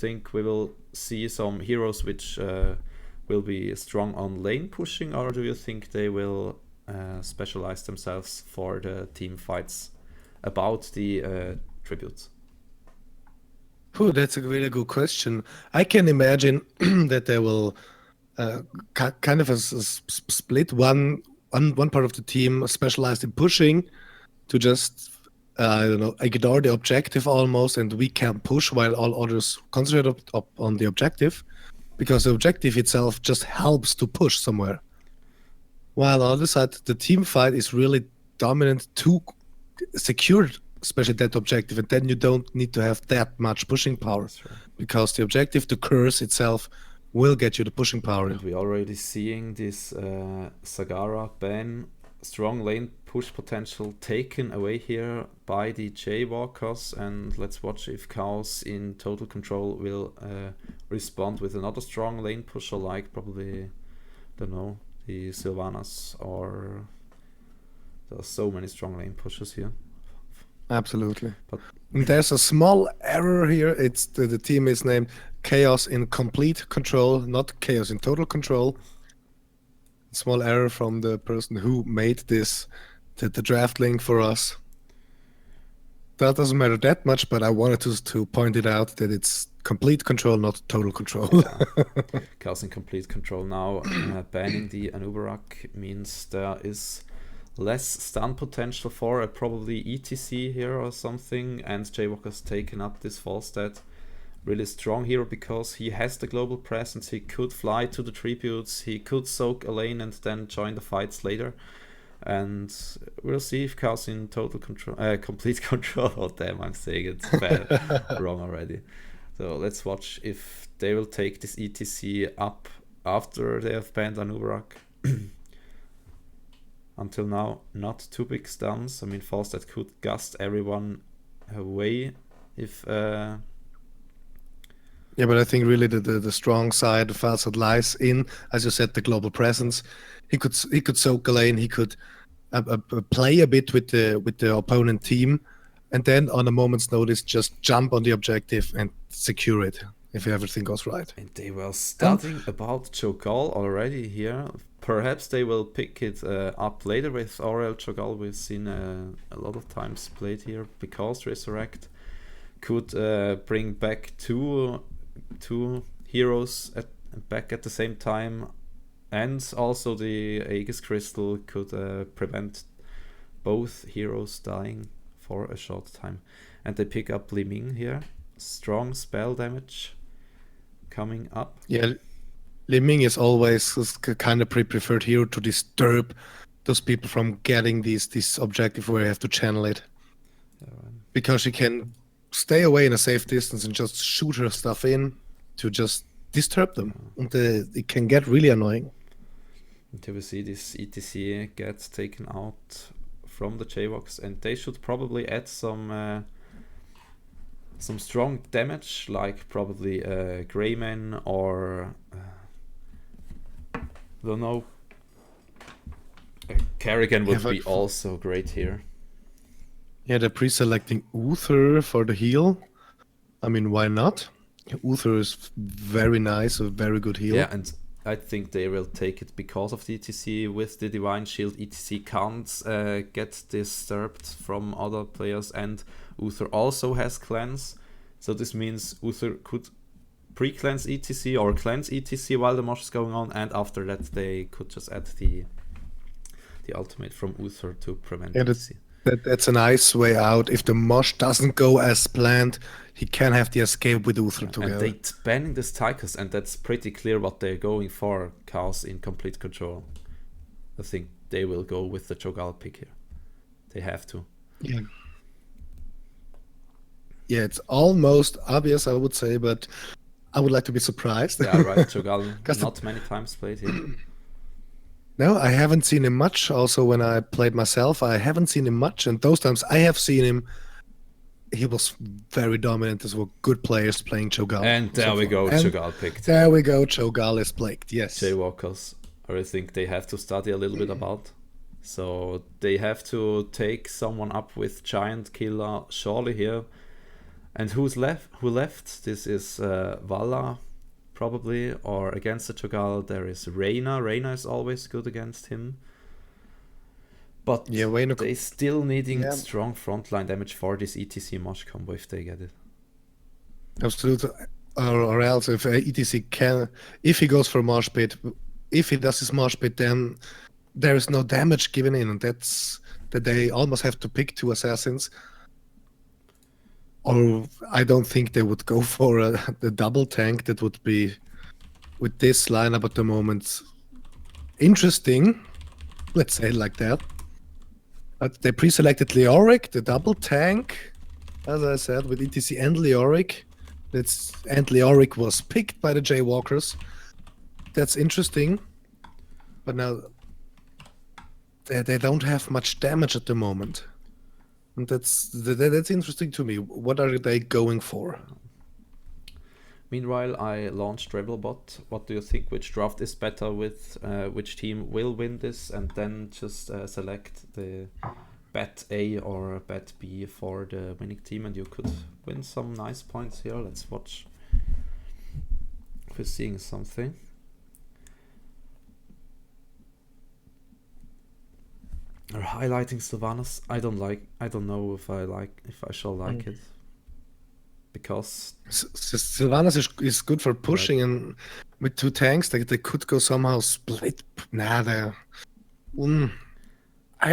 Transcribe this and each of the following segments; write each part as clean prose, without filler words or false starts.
think we will see some heroes which will be strong on lane pushing, or do you think they will specialize themselves for the team fights about the tributes? Oh, that's a really good question. I can imagine that they will kind of split one part of the team specialized in pushing to just I don't know, ignore the objective almost, and we can push while all others concentrate on the objective, because the objective itself just helps to push somewhere. While on the other side, the team fight is really dominant to secure, especially that objective, and then you don't need to have that much pushing power, Right. because the objective, the curse itself, will get you the pushing power. And we're already seeing this Sagara ban, strong lane push potential taken away here by the Jaywalkers, and let's watch if Chaos in total control will respond with another strong lane pusher, like probably, don't know, the Sylvanas, or there are so many strong lane pushers here. Absolutely. But there's a small error here. It's the team is named Chaos in Complete Control, not Chaos in Total Control. Small error from the person who made this, the draft link for us. That doesn't matter that much, but I wanted to point it out that it's complete control, not total control. Yeah. Chaos in complete control now. Banning the Anubarak means there is less stun potential for probably ETC here or something, and Jaywalker's taken up this Falstad. Really strong hero because he has the global presence, he could fly to the tributes, he could soak a lane and then join the fights later. And we'll see if Chaos in total control, complete control. Oh damn, I'm saying it bad, wrong already. So let's watch if they will take this ETC up after they have banned Anubarak. Until now, not too big stuns. I mean, Falstad could gust everyone away if... Yeah, but I think really the strong side of Falstad lies in, as you said, the global presence. He could soak a lane, he could play a bit with the opponent team, and then on a moment's notice just jump on the objective and secure it if everything goes right. And they were studying about Cho'Gall already here. Perhaps they will pick it up later with Aurel Cho'Gall. We've seen a lot of times played here because Resurrect could bring back two heroes back at the same time, and also the Aegis Crystal could prevent both heroes dying for a short time. And they pick up Li Ming here. Strong spell damage coming up. Yeah, Li Ming is always kind of preferred hero to disturb those people from getting this objective where you have to channel it. Because she can stay away in a safe distance and just shoot her stuff in to just disturb them. And it can get really annoying. Until we see this ETC get taken out from the Jaywalkers, and they should probably add some strong damage, like probably Greyman or don't know. Kerrigan would be also great here. Yeah, they're pre-selecting Uther for the heal. I mean, why not? Uther is very nice, a very good heal. Yeah, and I think they will take it because of the ETC. With the Divine Shield, ETC can't get disturbed from other players, and Uther also has cleanse. So this means Uther could pre-cleanse ETC or cleanse ETC while the mosh is going on, and after that they could just add the ultimate from Uther to prevent ETC. That's a nice way out. If the mosh doesn't go as planned, he can have the escape with Uther together. And they're banning the Strikers, and that's pretty clear what they're going for. Chaos in complete control. I think they will go with the Cho'Gall pick here. They have to. Yeah. Yeah, it's almost obvious, I would say, but I would like to be surprised. Yeah, right. Cho'Gall not many times played here. No, I haven't seen him much. Also, when I played myself, I haven't seen him much. And those times I have seen him, he was very dominant as well. Good players playing Cho'Gall. And there we go, Cho'Gall picked. There we go, Cho'Gall is picked, yes. Jaywalkers, I think they have to study a little bit about. So they have to take someone up with Giant Killer surely here. And who's left? Who left? This is Valla, probably, or against the Cho'Gall there is Reyna. Reyna is always good against him. But Yeah, Wayne. they still needing Yeah. strong frontline damage for this ETC Mosh combo if they get it. Absolutely. Or else if ETC can, if he goes for Marsh Pit, if he does his Marsh Pit, then there is no damage given in, and that's that they almost have to pick 2 assassins. Or I don't think they would go for the double tank. That would be, with this lineup at the moment, interesting. Let's say it like that. But they pre-selected Leoric, the double tank, as I said, with ETC and Leoric. And Leoric was picked by the Jaywalkers. That's interesting. But now they don't have much damage at the moment. And that's interesting to me. What are they going for? Meanwhile, I launched Rebelbot. What do you think? Which draft is better with which team will win this? And then just select the bet A or bet B for the winning team, and you could win some nice points here. Let's watch if we're seeing something. They're highlighting Sylvanas. I don't know if I shall like it. Because Sylvanas is good for pushing, right. And with 2 tanks, they could go somehow split. I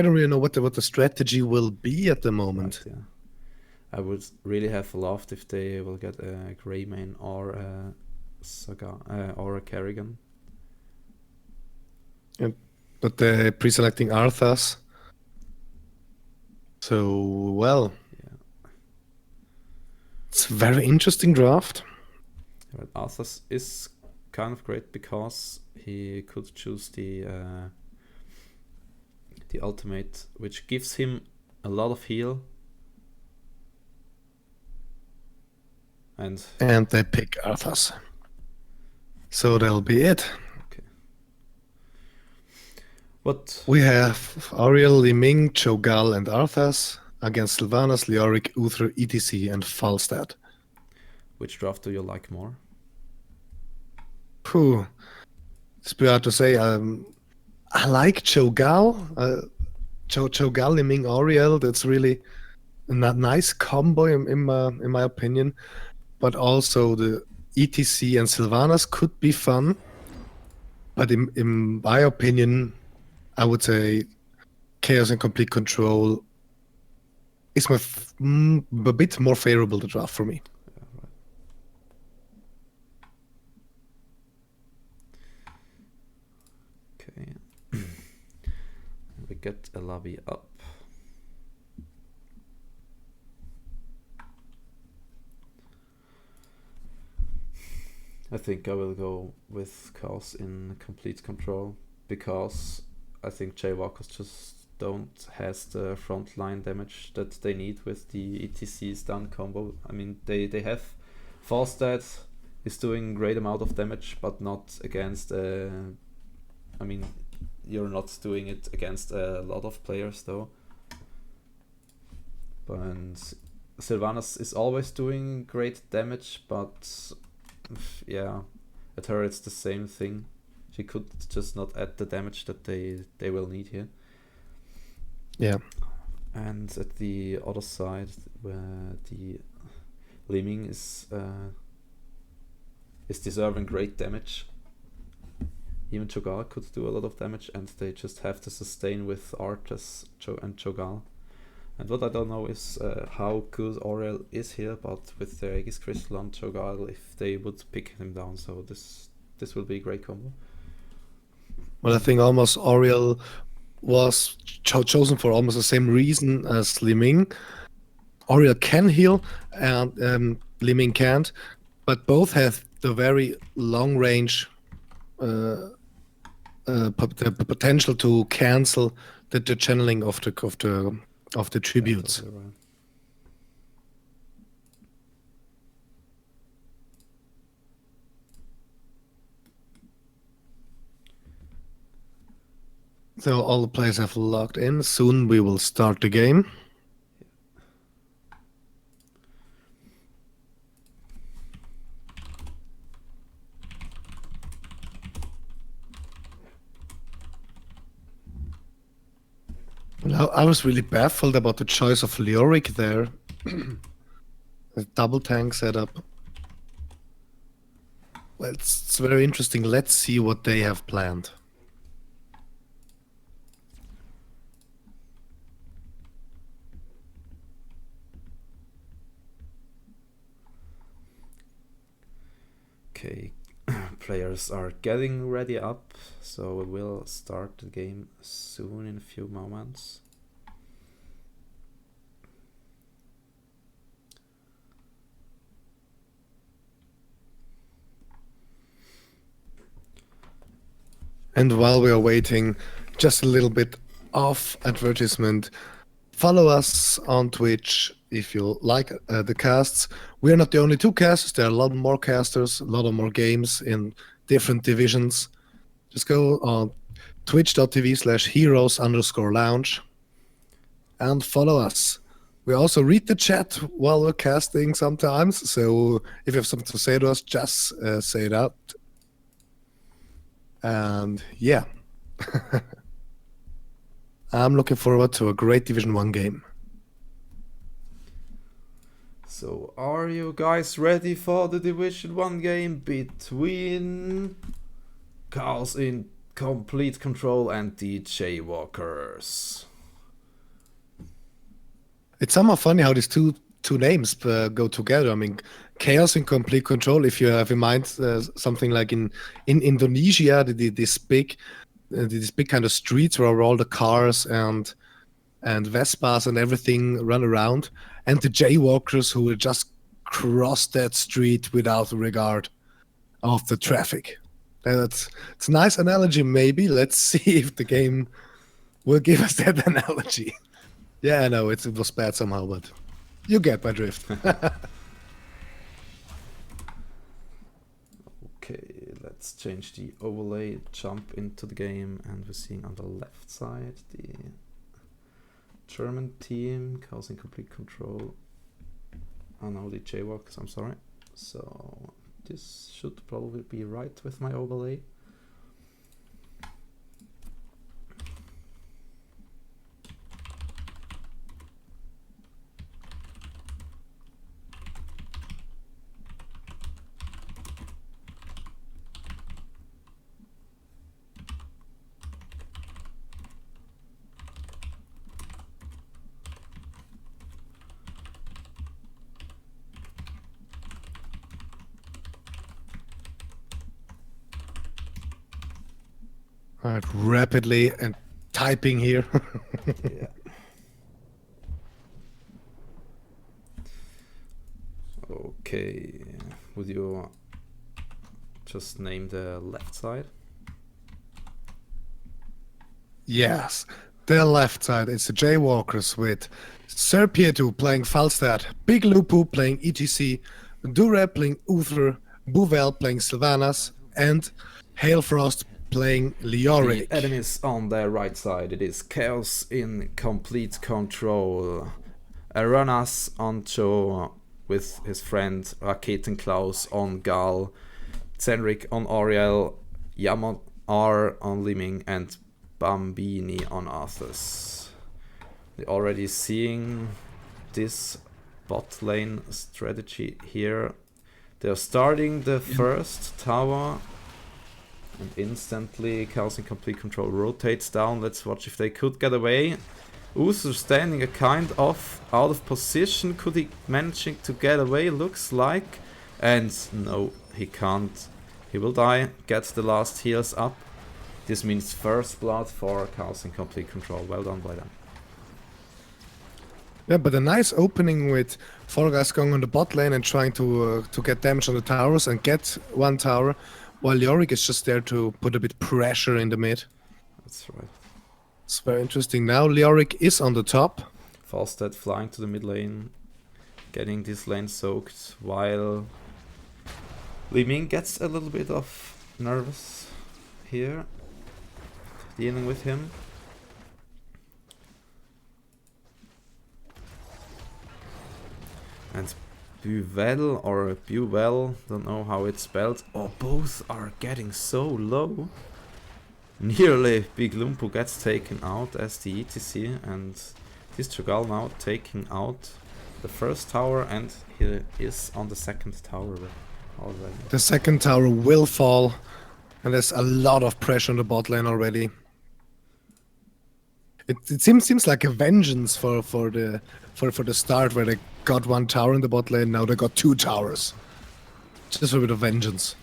don't really know what the strategy will be at the moment. Right, yeah. I would really have loved if they will get a Greymane or a Saga or a Kerrigan. Yeah, but they're pre-selecting Arthas. So, well, yeah. It's a very interesting draft. Right, Arthas is kind of great because he could choose the ultimate, which gives him a lot of heal. And they pick Arthas. So that'll be it. Okay. What we have Auriel, Liming, Cho'Gall, and Arthas against Sylvanas, Leoric, Uther, ETC, and Falstad. Which draft do you like more? It's hard to say. I like Cho'Gall. Cho'Gall, Liming, Auriel. That's really a nice combo in my opinion. But also the ETC and Sylvanas could be fun. But in my opinion, I would say Chaos and Complete Control is a bit more favorable to draft for me. Okay. We get a lobby up. I think I will go with Chaos in Complete Control because I think Jaywalkers just don't has the frontline damage that they need with the ETC stun combo. I mean, they have Falstad is doing great amount of damage, but not against. I mean, you're not doing it against a lot of players though. But Sylvanas is always doing great damage, but yeah, at her it's the same thing. She could just not add the damage that they will need here. Yeah. And at the other side, where the Liming is deserving great damage. Even Cho'Gall could do a lot of damage, and they just have to sustain with Arthas and Cho'Gall. And what I don't know is how good Auriel is here, but with the Aegis Crystal on Cho'Gall, if they would pick him down, so this will be a great combo. Well, I think almost Auriel was chosen for almost the same reason as Liming. Auriel can heal, and Liming can't, but both have the very long range the potential to cancel the channeling of the tributes. Yeah, right. So all the players have logged in. Soon we will start the game. Well, I was really baffled about the choice of Leoric there. A double tank setup. Well, it's very interesting. Let's see what they have planned. Okay, players are getting ready up, so we will start the game soon in a few moments. And while we are waiting, just a little bit of advertisement. Follow us on Twitch if you like the casts. We are not the only two casters. There are a lot more casters, a lot of more games in different divisions. Just go on twitch.tv/heroes_lounge and follow us. We also read the chat while we're casting sometimes. So if you have something to say to us, just say it out. And yeah. I'm looking forward to a great Division 1 game. So, are you guys ready for the Division 1 game between Chaos in Complete Control and the Jaywalkers? It's somehow funny how these two names go together. I mean, Chaos in Complete Control, if you have in mind something like in Indonesia, this big kind of streets where all the cars and Vespas and everything run around, and the Jaywalkers who will just cross that street without regard of the traffic. It's a nice analogy, maybe. Let's see if the game will give us that analogy. Yeah, I know it was bad somehow, but you get my drift. Okay, let's change the overlay, jump into the game, and we're seeing on the left side the German team, Chaos in Complete Control. Oh no, the Jaywalkers, I'm sorry. So this should probably be right with my overlay. All right, rapidly and typing here. Yeah. Okay, would you just name the left side? Yes, the left side is the Jaywalkers with Sir Pietu playing Falstad, Big Lupu playing ETC, Dure playing Uther, Bouvel playing Sylvanas, and Hailfrost playing Leoric. The enemies on the right side, it is Chaos in Complete Control. Aranas on Joe with his friend Raketenklaus on Gal, Zenrik on Oriel, Yamon R on Liming, and Bambini on Arthas. We're already seeing this bot lane strategy here. They're starting the first tower, and instantly Chaos in Complete Control rotates down. Let's watch if they could get away. Uther standing a kind of out of position. Could he managing to get away? Looks like. And no, he can't. He will die. Gets the last heals up. This means first blood for Chaos in Complete Control. Well done by them. Yeah, but a nice opening with 4 guys going on the bot lane and trying to get damage on the towers and get one tower, while Leoric is just there to put a bit pressure in the mid. That's right. It's very interesting. Now Leoric is on the top. Falstad flying to the mid lane, getting this lane soaked, while Li Ming gets a little bit of nervous here, dealing with him. And Buvel or Buvel, don't know how it's spelled. Oh, both are getting so low. Nearly Big Lumpu gets taken out as the ETC, and this Cho'Gall now taking out the first tower, and he is on the second tower already. The second tower will fall, and there's a lot of pressure on the bot lane already. It seems like a vengeance for the start, where they got one tower in the bot lane, now they got 2 towers. Just a bit of vengeance.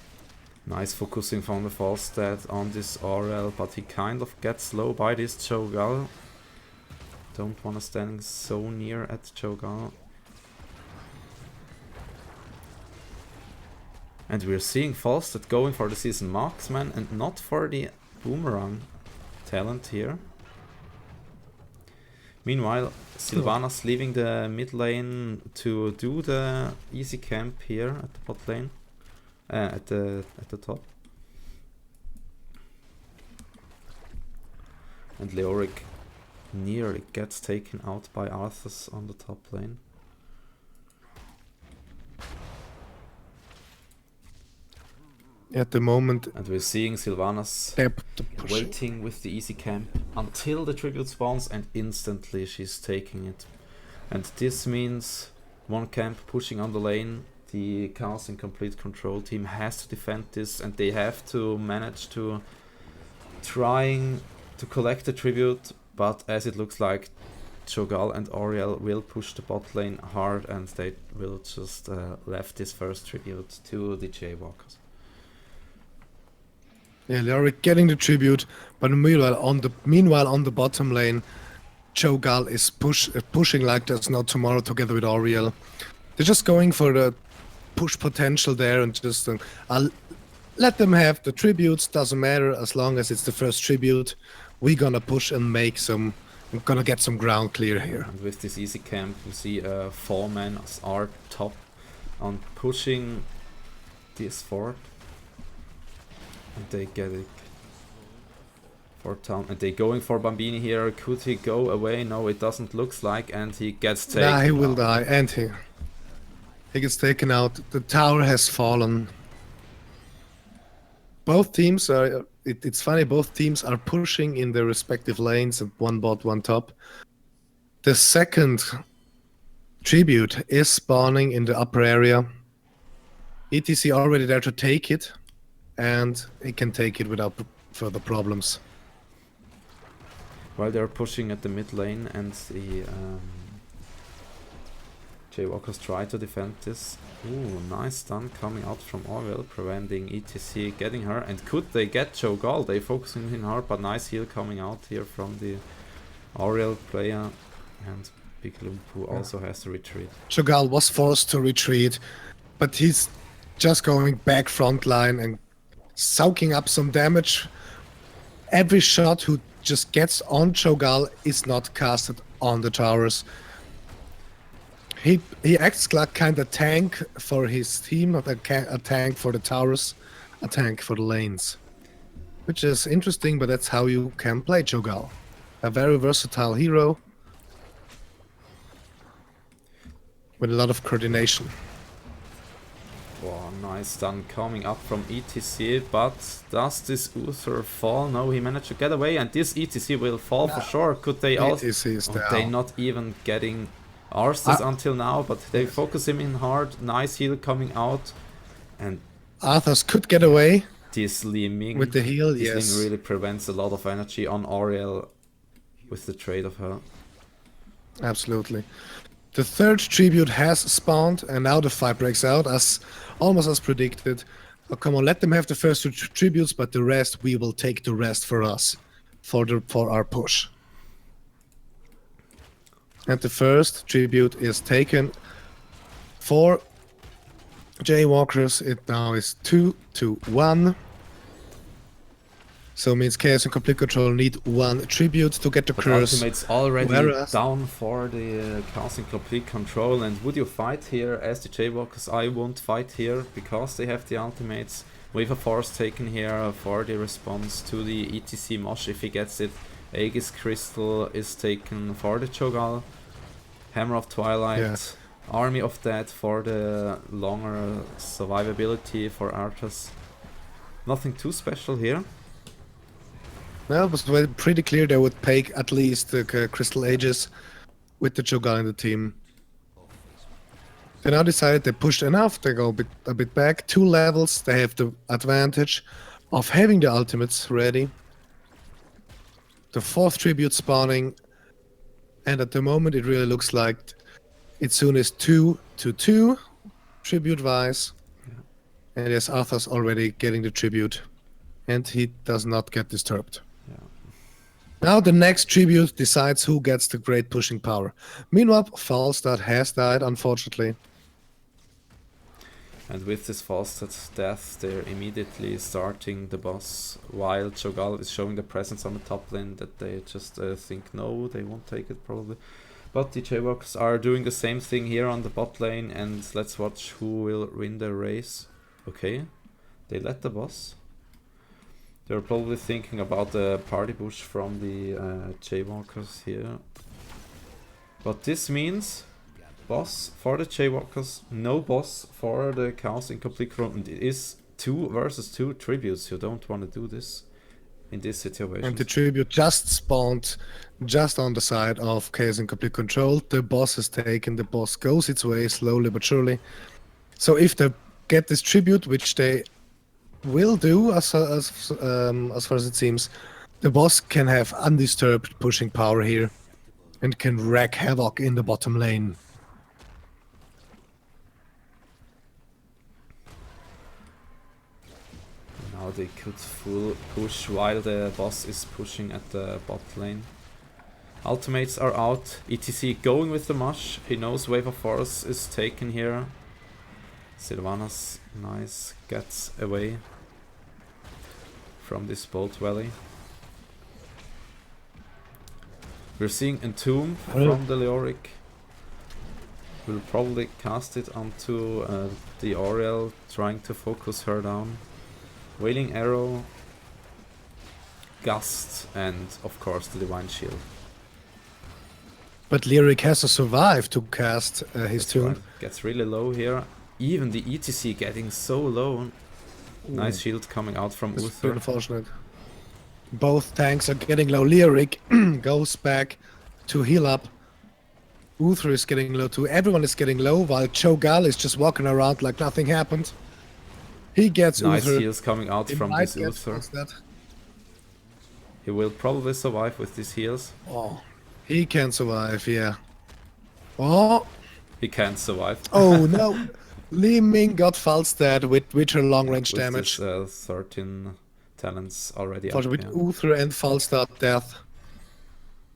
Nice focusing from the Falstad on this Aurel, but he kind of gets low by this Cho'Gall. Don't want to stand so near at Cho'Gall. And we're seeing Falstad going for the season marksman and not for the boomerang talent here. Meanwhile, Sylvanas leaving the mid lane to do the easy camp here at the bot lane. At the top. And Leoric nearly gets taken out by Arthas on the top lane. At the moment, and we're seeing Sylvanas waiting with the easy camp until the tribute spawns, and instantly she's taking it. And this means one camp pushing on the lane. The Chaos in Complete Control team has to defend this, and they have to manage to trying to collect the tribute, but as it looks like Cho'Gall and Auriel will push the bot lane hard, and they will just left this first tribute to the Jaywalkers. Yeah, Leoric getting the tribute, but meanwhile on the bottom lane, Cho'Gall is pushing like there's no tomorrow together with Auriel. They're just going for the push potential there, and just I'll let them have the tributes, doesn't matter as long as it's the first tribute. We're gonna push and we're gonna get some ground clear here. And with this easy camp, we see 4-man are top on pushing this fort. And they get it for town, and they going for Bambini here. Could he go away? No, it doesn't look like, and he gets taken out. Nah, he will die, and he gets taken out. The tower has fallen. Both teams are, it's funny, both teams are pushing in their respective lanes, and one bot, one top. The second tribute is spawning in the upper area. ETC already there to take it, and he can take it without further problems. While they're pushing at the mid lane, and the Jaywalkers try to defend this. Ooh, nice stun coming out from Auriel, preventing ETC getting her. And could they get Cho'Gall? They focusing in hard, but nice heal coming out here from the Auriel player. And Big Lumpu also has to retreat. Cho'Gall was forced to retreat, but he's just going back front line and soaking up some damage. Every shot who just gets on Cho'Gall is not casted on the towers. He acts like kind of tank for his team, not a tank for the towers, a tank for the lanes. Which is interesting, but that's how you can play Cho'Gall. A very versatile hero with a lot of coordination. Wow, nice stun coming up from ETC, but does this Uther fall? No, he managed to get away, and this ETC will fall for sure. Could they also... they not even getting Arthas until now, but they focus him in hard. Nice heal coming out, and Arthas could get away. This Li Ming with the heal, this yes. Ling really prevents a lot of energy on Auriel with the trade of her. Absolutely. The third tribute has spawned, and now the fight breaks out, almost as predicted. Oh, come on, let them have the first two tributes, but the rest, we will take the rest for us, for our push. And the first tribute is taken for Jaywalkers. It now is 2-1. So it means Chaos and Complete Control need one tribute to get the curse. Ultimate's already down for the Chaos and Complete Control. And would you fight here as the Jaywalkers? I won't fight here because they have the ultimates. With a force taken here for the response to the ETC Mosh if he gets it. Aegis Crystal is taken for the Cho'Gall. Hammer of Twilight. Yeah. Army of Death for the longer survivability for Arthas. Nothing too special here. Well, it was pretty clear they would take at least the Crystal Ages with the Cho'Gall in the team. They now decided they pushed enough, they go a bit back. 2 levels, they have the advantage of having the ultimates ready. The 4th tribute spawning, and at the moment it really looks like it soon is 2-2 tribute-wise. And yes, Arthur's already getting the tribute, and he does not get disturbed. Yeah. Now the next tribute decides who gets the great pushing power. Meanwhile, Falstad has died, unfortunately. And with this Falstad death, they're immediately starting the boss, while Cho'Gall is showing the presence on the top lane that they just think no, they won't take it probably. But the Jaywalkers are doing the same thing here on the bot lane, and let's watch who will win the race. Okay, they let the boss. They're probably thinking about the party push from the Jaywalkers here. But this means boss for the Jaywalkers, no boss for the Chaos Incomplete Control. And it is 2 versus 2 tributes. You don't want to do this in this situation. And the tribute just spawned just on the side of Chaos Incomplete Control. The boss is taken, the boss goes its way slowly but surely. So if they get this tribute, which they will do as far as it seems, the boss can have undisturbed pushing power here and can wreak havoc in the bottom lane. Now they could full push while the boss is pushing at the bot lane. Ultimates are out. ETC going with the mush. He knows Wave of Force is taken here. Sylvanas, nice, gets away from this Bolt Valley. We're seeing Entomb from the Leoric. We'll probably cast it onto the Oriel, trying to focus her down. Wailing Arrow, Gust, and of course the Divine Shield. But Lyric has to survive to cast his tomb. Right. Gets really low here. Even the ETC getting so low. Nice shield coming out from It's Uther. unfortunate. Both tanks are getting low. Lyric goes back to heal up. Uther is getting low too. Everyone is getting low while Cho'Gall is just walking around like nothing happened. He gets Nice Uther. heals coming out from this Uther. He will probably survive with these heals. Oh, he can survive, yeah. Oh, He can't survive. oh no. Li Ming got Falstad with her long range with damage. This, 13 talents already up. With Yeah. Uther and Falstad death.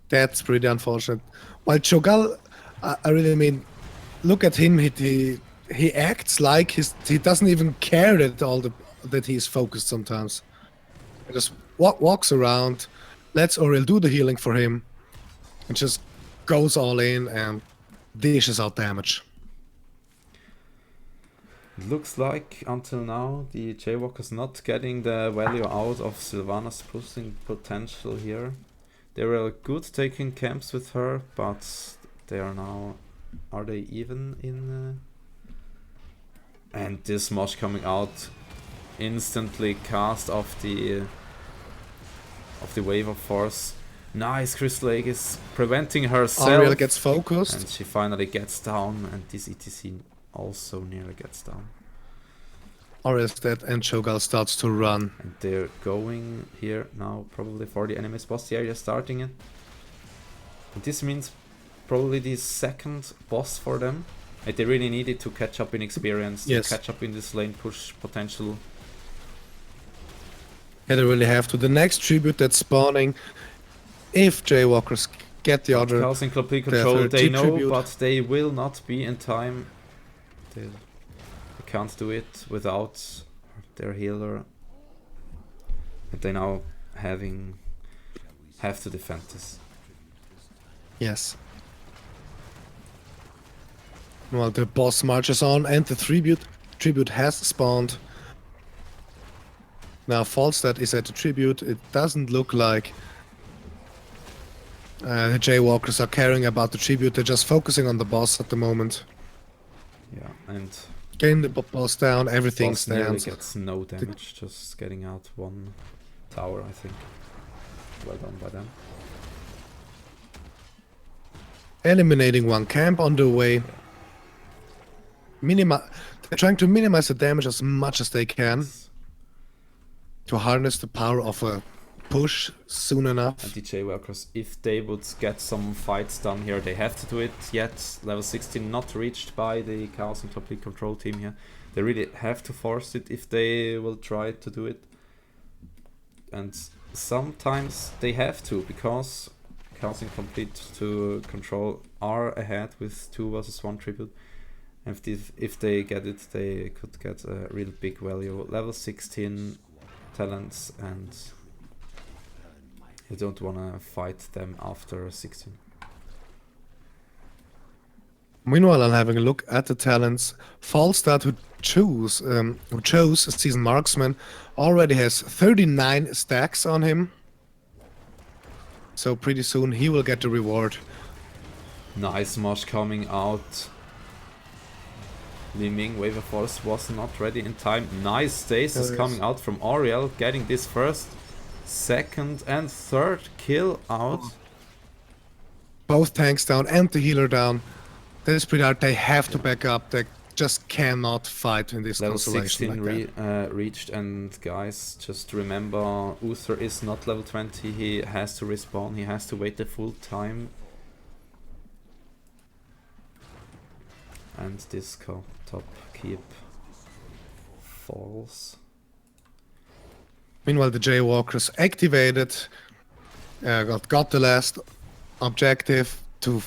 That's pretty unfortunate. While Cho'Gall, I really mean, look at him. He acts like he doesn't even care that he's focused sometimes. He just walks around, lets Oriel do the healing for him, and just goes all in and dishes out damage. It looks like until now the Jaywalkers not getting the value out of Sylvanas' pushing potential here. They were good taking camps with her, but they are now... Are they even in... And this Mosh coming out, instantly cast off the Wave of Force. Nice, Crystal Egg is preventing herself. Oriel gets focused. And she finally gets down, and this ETC also nearly gets down. Oriel's dead and Cho'Gall starts to run. And they're going here now, probably for the enemy's boss area, starting it. And this means probably the second boss for them. Like they really needed to catch up in experience, to catch up in this lane push potential. Yeah, they really have to. The next tribute that's spawning, if Jaywalkers get the other... Chaos in complete control, they know, but they will not be in time. They can't do it without their healer. And they now have to defend this. Yes. Well, the boss marches on and the tribute has spawned. Now Falstad is at the tribute. It doesn't look like the Jaywalkers are caring about the tribute. They're just focusing on the boss at the moment. Yeah, and getting the boss down, everything stands. Nearly gets no damage, just getting out one tower, I think. Well done by them. Eliminating one camp on the way. They're trying to minimize the damage as much as they can to harness the power of a push soon enough. And the Jaywalkers, if they would get some fights done here, they have to do it. Yet level 16 not reached by the Chaos and Complete Control team here. They really have to force it if they will try to do it. And sometimes they have to, because Chaos and Complete to Control are ahead with 2 versus 1 tribute. And if they get it, they could get a real big value. Level 16 talents, and you don't want to fight them after 16. Meanwhile, I'm having a look at the talents. Falstad, who chose a Seasoned Marksman, already has 39 stacks on him. So pretty soon he will get the reward. Nice Mosh coming out. Li Ming Wave of Force was not ready in time. Nice stasis coming out from Oriel, getting this first, second and third kill out. Both tanks down and the healer down. That is pretty hard. They have to back up. They just cannot fight in this level constellation 16 like reached, and guys, just remember, Uther is not level 20. He has to respawn. He has to wait the full time. And this top keep falls. Meanwhile, the Jaywalkers activated, got the last objective to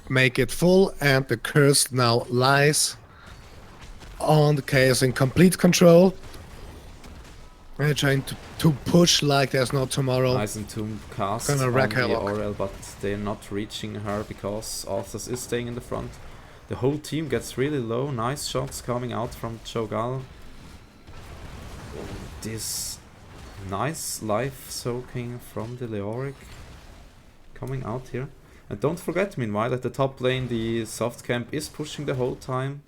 make it full, and the curse now lies on the Chaos in Complete Control. They're trying to push like there's no tomorrow. Nice and Tomb cast Gonna on wreck the Havoc. Oriel, but they're not reaching her because Arthas is staying in the front. The whole team gets really low. Nice shots coming out from Cho'Gall. This nice life soaking from the Leoric coming out here. And don't forget, meanwhile, at the top lane, the soft camp is pushing the whole time.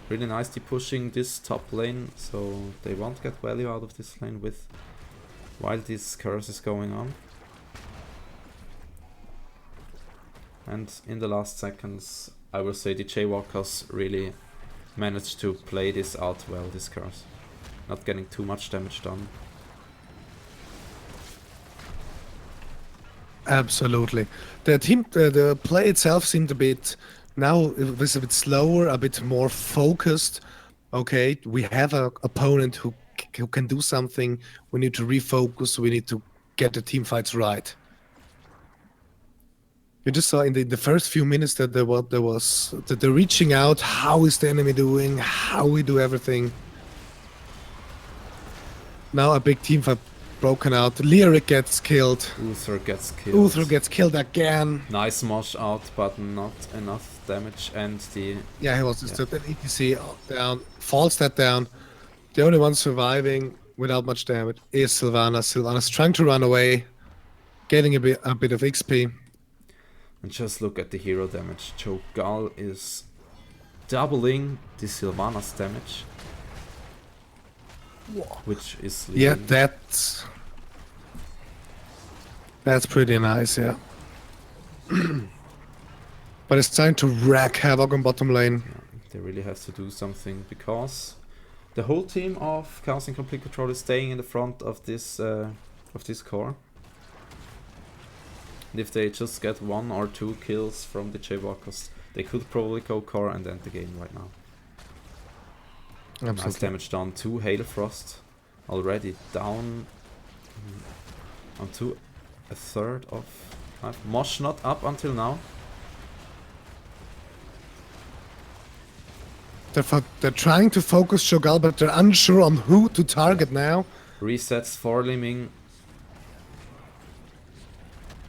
Really nicely pushing this top lane, so they won't get value out of this lane with while this curse is going on. And in the last seconds, I will say the Jaywalkers really managed to play this out well, this curse. Not getting too much damage done. Absolutely. The team, the play itself seemed a bit, now it was a bit slower, a bit more focused. Okay, we have an opponent who can do something. We need to refocus. We need to get the team fights right. You just saw in the first few minutes that there was that they're reaching out. How is the enemy doing? How we do everything. Now a big team fight broken out. Lyric gets killed. Uther gets killed. Uther gets killed again. Nice mosh out, but not enough damage. And the Yeah, he was just an ETC down. Falls that down. The only one surviving without much damage is Sylvanas. Sylvanas trying to run away, getting a bit of XP. And just look at the hero damage. Cho'Gall is doubling the Sylvanas damage. Which is leading. Yeah, that's pretty nice, yeah. But it's time to wreck Havoc on bottom lane. Yeah, they really have to do something, because the whole team of Chaos in Complete Control is staying in the front of this core. And if they just get 1 or 2 kills from the Jaywalkers, they could probably go core and end the game right now. Absolutely. Nice damage done. 2 Hail Frost already down onto a third of life. Mosh not up until now. They're trying to focus Cho'Gall, but they're unsure on who to target now. Resets for Li Ming.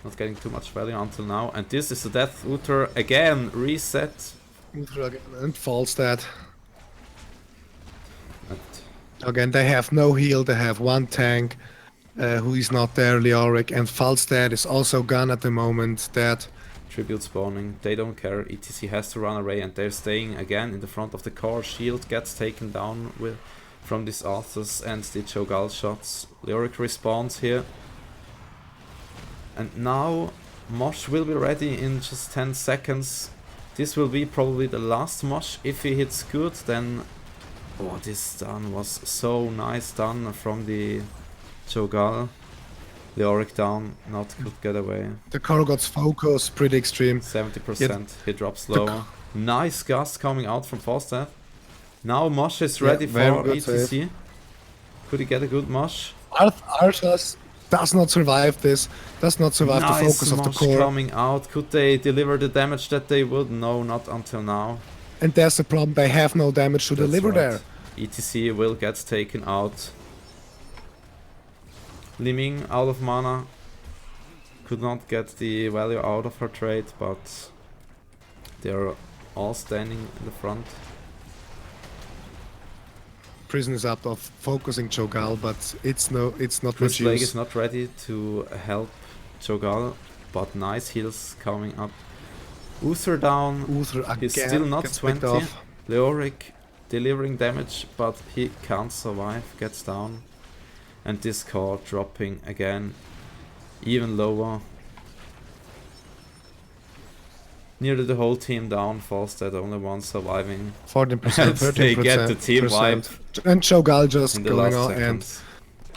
Not getting too much value until now. And this is the death. Uther again reset. And falls that. And Again, they have no heal. They have 1 tank who is not there, Leoric. And Falstad is also gone at the moment. That tribute spawning. They don't care. ETC has to run away, and they're staying again in the front of the core. Shield gets taken down from this Arthas and the Cho'Gall shots. Leoric respawns here. And now Mosh will be ready in just 10 seconds. This will be probably the last Mosh. If he hits good, then... Oh, this stun was so nice done from the Cho'Gall. The Auric down, not could get away. The Korogot's focus, pretty extreme. 70%, he drops low. Nice gust coming out from Falstad. Now Mosh is ready for ETC. Save. Could he get a good Mosh? Arthas does not survive this, does not survive the focus of the core. Coming out. Could they deliver the damage that they would? No, not until now. And there's the problem, they have no damage to deliver there. ETC will get taken out. Liming out of mana. Could not get the value out of her trade, but they're all standing in the front. Prison is up of focusing Cho'Gall, but it's not Chris much Blake use. is not ready to help Cho'Gall, but nice heals coming up. Uther down. Uther He's still not 20. Leoric delivering damage, but he can't survive, gets down. And this core dropping again, even lower. Nearly the whole team down, Falstad only one surviving. 14%, 13%. They get the team wiped. And Cho'Gall just going out and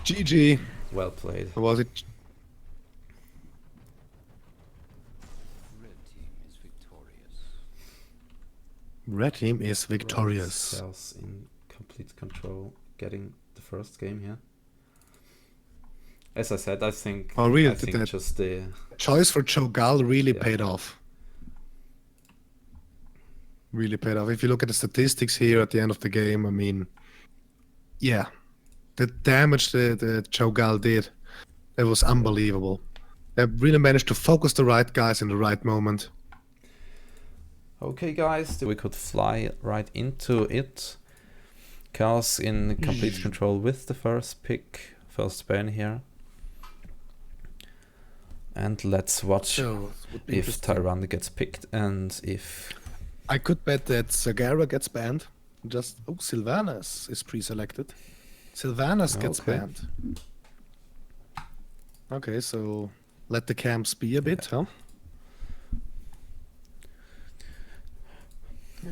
GG. Well played. Or was it? Red team is victorious. Cells in complete control, getting the first game here. As I said, I think. Oh, really? I think just the choice for Cho'Gall really paid off. Really paid off. If you look at the statistics here at the end of the game, I mean, yeah, the damage that Cho'Gall did, it was unbelievable. They really managed to focus the right guys in the right moment. Okay, guys, we could fly right into it. Chaos in complete control with the first pick, first ban here. And let's watch if Tyrande gets picked and if... I could bet that Zagara gets banned. Just, oh, Sylvanas is pre-selected. Sylvanas gets banned. Okay, so let the camps be a bit, huh?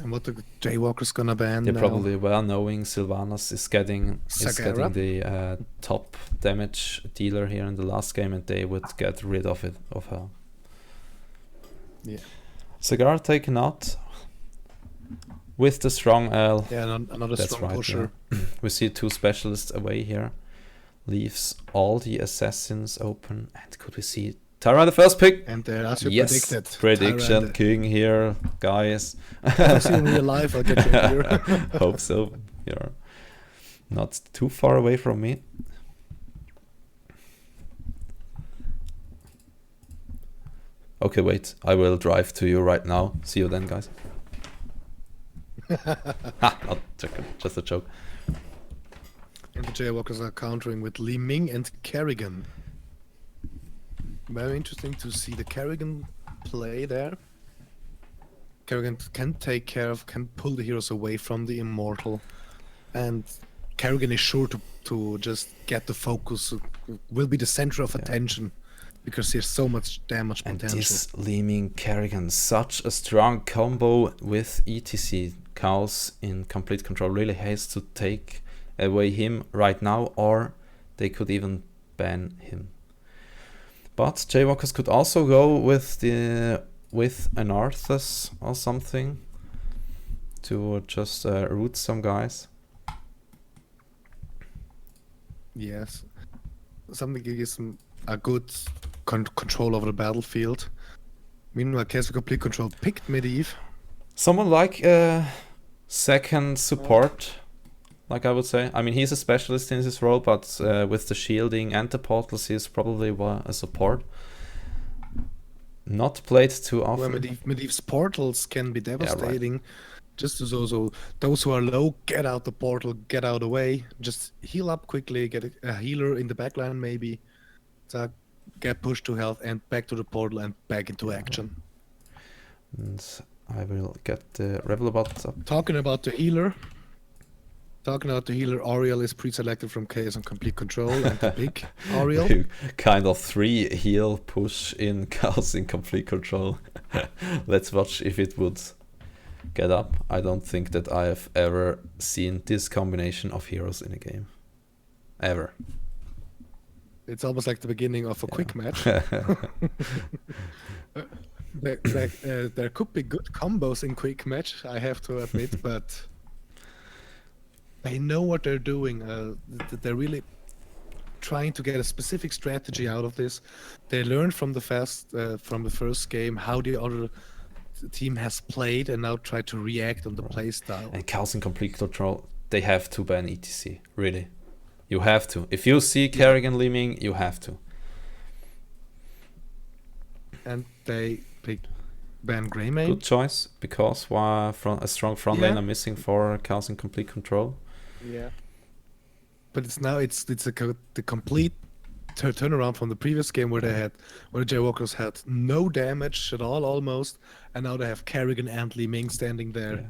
And what the Jaywalkers gonna ban? They're now? probably well knowing Sylvanas is getting the top damage dealer here in the last game, and they would get rid of her. Yeah. Zagara taken out with the strong L. Yeah, another strong pusher. Yeah. We see two specialists away here. Leaves all the assassins open, and could we see Tyrande the first pick? And as you predicted. Prediction Tyrande. King here, guys. I'll see you in real life, I'll get you here. Hope so. You're not too far away from me. Okay, wait. I will drive to you right now. See you then, guys. Not just a joke. And the Jaywalkers are countering with Li Ming and Kerrigan. Very interesting to see the Kerrigan play there. Kerrigan can pull the heroes away from the Immortal. And Kerrigan is sure to just get the focus, will be the center of attention. Because there's so much damage potential. And this Li Ming Kerrigan, such a strong combo with ETC. Chaos in complete control really has to take away him right now, or they could even ban him. But Jaywalkers could also go with an Arthas or something to just root some guys. Yes, something gives them a good control over the battlefield. Meanwhile, Chaos with complete control picked Medivh. Someone like second support, like I would say. I mean, he's a specialist in his role, but with the shielding and the portals, he's probably a support. Not played too often. Well, Medivh's portals can be devastating. Yeah, right. Just so those who are low, get out the portal, get out of the way. Just heal up quickly, get a healer in the backline maybe. So get pushed to health and back to the portal and back into action. And I will get the Revelbot up. Talking about the healer, Talking about the healer, Oriel is pre-selected from Chaos and Complete Control, and to pick Oriel. Kind of 3 heal push in Chaos in Complete Control. Let's watch if it would get up. I don't think that I have ever seen this combination of heroes in a game. Ever. It's almost like the beginning of a quick match. There could be good combos in quick match, I have to admit, but they know what they're doing. They're really trying to get a specific strategy out of this. They learned from the first game how the other team has played, and now try to react on the play style. And Chaos in Complete Control, they have to ban ETC, really. You have to. If you see Kerrigan leaving, you have to. And they pick ban Greymane. Good choice, because a strong front lane are missing for Chaos in Complete Control. Yeah. But it's the complete turnaround from the previous game where the Jaywalkers had no damage at all almost, and now they have Kerrigan and Li Ming standing there. Yeah.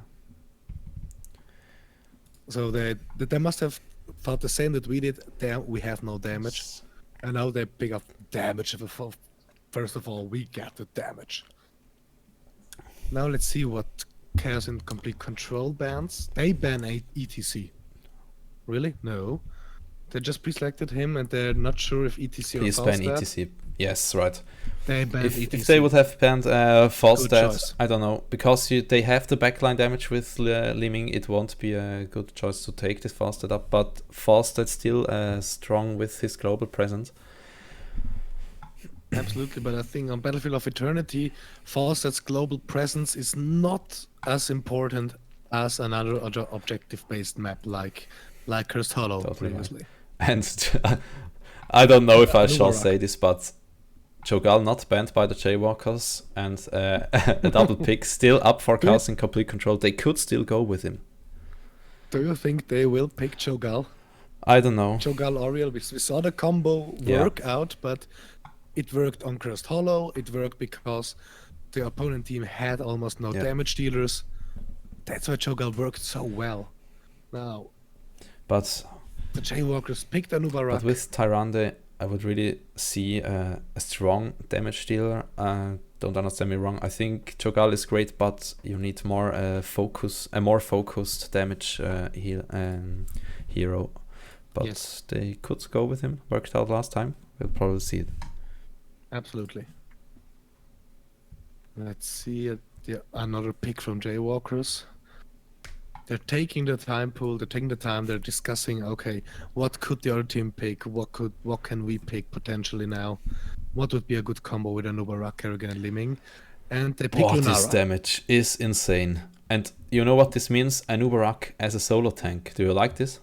So they must have thought the same that we did. We have no damage, and now they pick up damage. First of all, we get the damage. Now let's see what Chaos in Complete Control bans. They ban ETC. Really? No. They just pre-selected him, and they're not sure if ETC Please or ban Falstad. ETC. Yes, right. They ban If ETC. they would have banned Falstad, choice. I don't know, because they have the backline damage with Li Ming, it won't be a good choice to take this Falstad up, but Falstad still strong with his global presence. Absolutely, but I think on Battlefield of Eternity, Falstad's global presence is not as important as another objective-based map like Cursed Hollow previously. Right. And I don't know if I shall say this, but Cho'Gall not banned by the Jaywalkers, and a double pick still up for Chaos in Complete Control. They could still go with him. Do you think they will pick Cho'Gall? I don't know. Cho'Gall Oriel, we saw the combo work out, but it worked on Cursed Hollow. It worked because the opponent team had almost no damage dealers. That's why Cho'Gall worked so well. Now, but the Jaywalkers picked Anubarak. But with Tyrande, I would really see a strong damage dealer. Don't understand me wrong. I think Cho'Gall is great, but you need more a more focused damage hero. But they could go with him. Worked out last time. We'll probably see it. Absolutely. Let's see another pick from Jaywalkers. They're taking the time pool. They're taking the time. They're discussing. Okay, what could the other team pick? What can we pick potentially now? What would be a good combo with Anubarak, Kerrigan, and Li Ming? And they pick Lunara. This damage is insane. And you know what this means? Anubarak as a solo tank. Do you like this?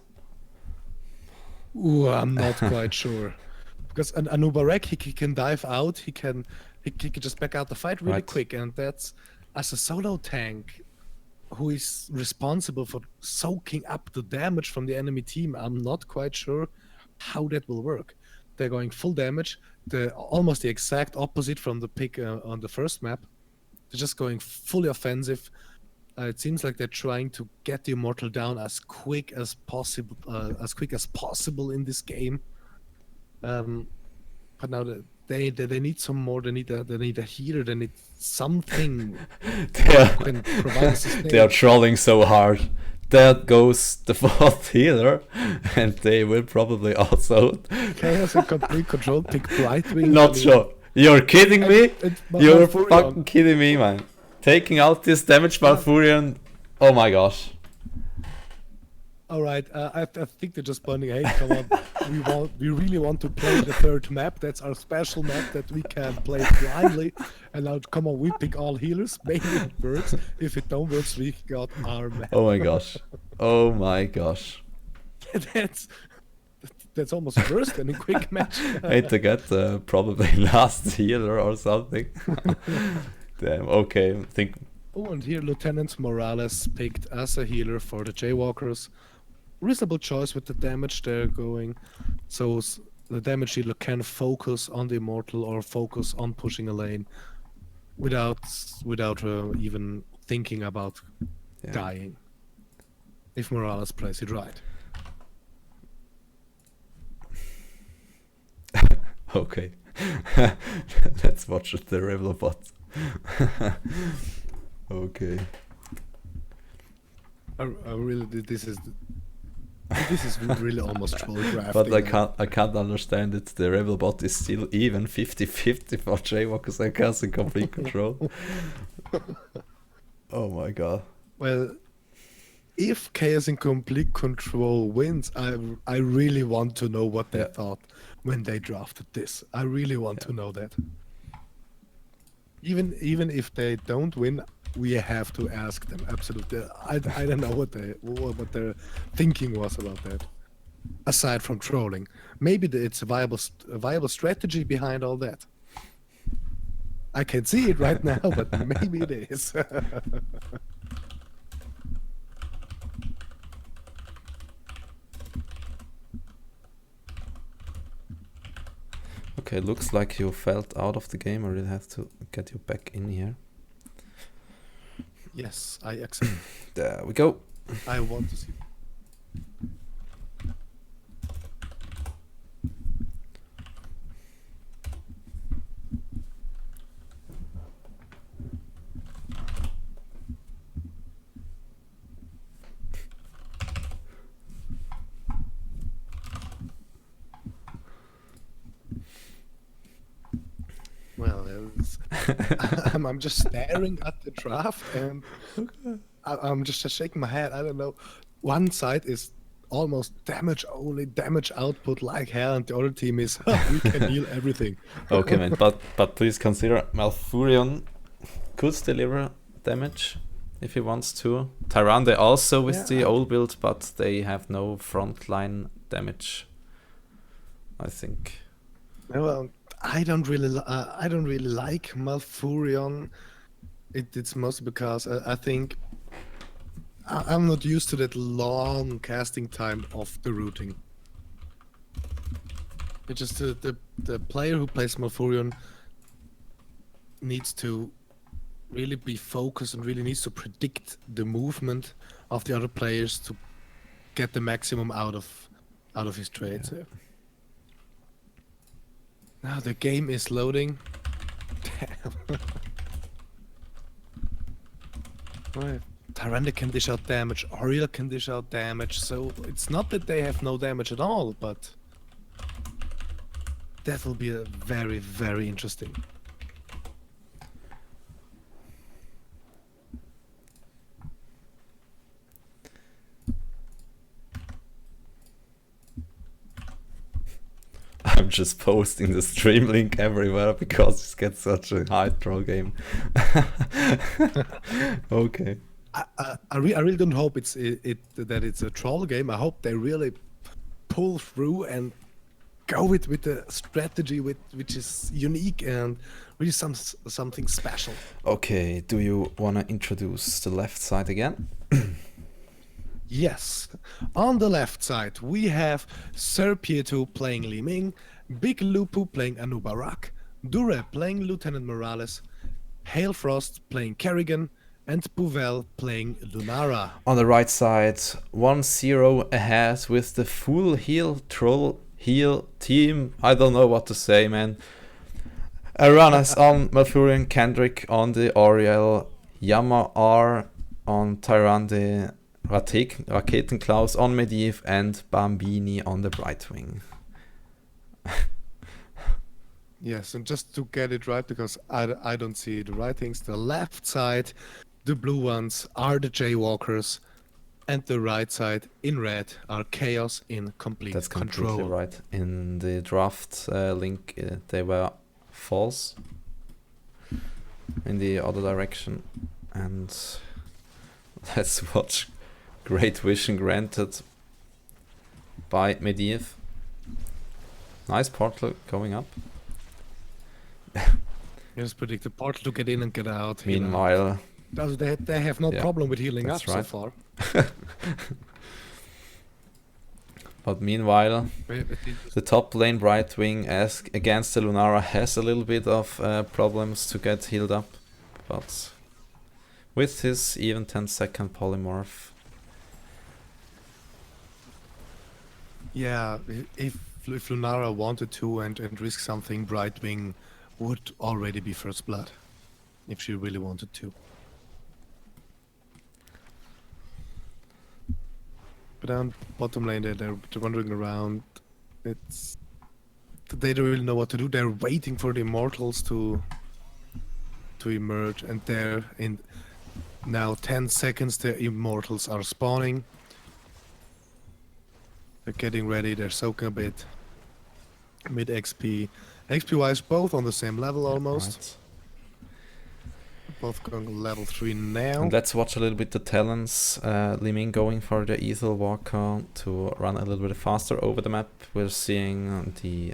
Ooh, I'm not quite sure. Because Anubarak, he can dive out. He can just back out the fight really quick, and that's as a solo tank who is responsible for soaking up the damage from the enemy team. I'm not quite sure how that will work. They're going full damage, almost the exact opposite from the pick on the first map. They're just going fully offensive. It seems like they're trying to get the Immortal down as quick as possible in this game. But now they need some more. They need a healer. They need something. They are trolling so hard. There goes the fourth healer, and they will probably also. Chaos in Complete Control pick Brightwing. Not sure. You're kidding me? You're fucking kidding me, man. Taking out this damage Malfurion. Oh my gosh. All right, I think they're just pointing, hey, come on, we really want to play the third map. That's our special map that we can play blindly. And now, come on, we pick all healers. Maybe it works. If it don't work, we got our map. Oh my gosh. Oh my gosh. That's almost worse than a quick match. I hate to get probably last healer or something. Damn, okay, Oh, and here Lieutenant Morales picked as a healer for the Jaywalkers. Reasonable choice with the damage they're going. So the damage dealer can focus on the Immortal or focus on pushing a lane without even thinking about dying. if Morales plays it right. Okay. Let's watch the Rebel bot. Okay. I really, this is really almost troll drafting. But I can't understand it. The Rebel bot is still even 50-50 for Jaywalkers and Chaos in complete control. Oh my god. Well, if Chaos in complete control wins, I really want to know what they thought when they drafted this. I really want to know that. Even if they don't win, we have to ask them. Absolutely. I don't know what their thinking was about that. Aside from trolling, maybe it's a viable strategy behind all that. I can't see it right now, but maybe it is. Okay, looks like you felt out of the game. I really have to get you back in here. Yes, I accept. There we go. I want to see. Well, I'm just staring at the draft and I'm just shaking my head. I don't know. One side is almost damage only, damage output like hell, and the other team is we can heal everything. Okay, man, but please consider Malfurion could deliver damage if he wants to. Tyrande also with the old build, but they have no frontline damage, I think. Well, I don't really like Malfurion. It's mostly because I think I'm not used to that long casting time of the routing. It's just the player who plays Malfurion needs to really be focused and really needs to predict the movement of the other players to get the maximum out of his trades. Yeah. Now the game is loading. Damn. Right. Tyrande can dish out damage, Oriel can dish out damage, so it's not that they have no damage at all, but that will be a very, very interesting. I'm just posting the stream link everywhere because it gets such a high troll game. Okay. I really don't hope that it's a troll game. I hope they really pull through and go with the strategy which is unique and really something special. Okay, do you want to introduce the left side again? Yes. On the left side, we have Sir Pieto playing Li Ming, Big Lupu playing Anubarak, Dure playing Lieutenant Morales, Hailfrost playing Kerrigan, and Pouvel playing Lunara. On the right side, 1-0 ahead with the full heal troll heal team. I don't know what to say, man. Aranas on Malfurion, Kendrick on the Oriel, Yama R on Tyrande, Raketenklaus on Medivh, and Bambini on the Brightwing. Yes, and just to get it right, because I don't see the writings, the left side, the blue ones are the Jaywalkers, and the right side in red are Chaos in complete That's control. completely right. In the draft link, they were false in the other direction. And let's watch Great Vision granted by Medivh. Nice portal going up. Just predict the portal to get in and get out. Meanwhile, they have no problem with healing up so far. But meanwhile, the top lane Brightwing against the Lunara has a little bit of problems to get healed up, but with his even 10-second polymorph, Yeah, if Lunara wanted to and risk something, Brightwing would already be first blood. If she really wanted to. But down bottom lane, they're wandering around. It's they don't really know what to do. They're waiting for the immortals to emerge, and they're in now 10 seconds. The immortals are spawning. They're getting ready. They're soaking a bit. Mid XP, XP wise, both on the same level almost. Right. Both going level 3 now. And let's watch a little bit the talents. Li Ming going for the Ethel Walker to run a little bit faster over the map. We're seeing the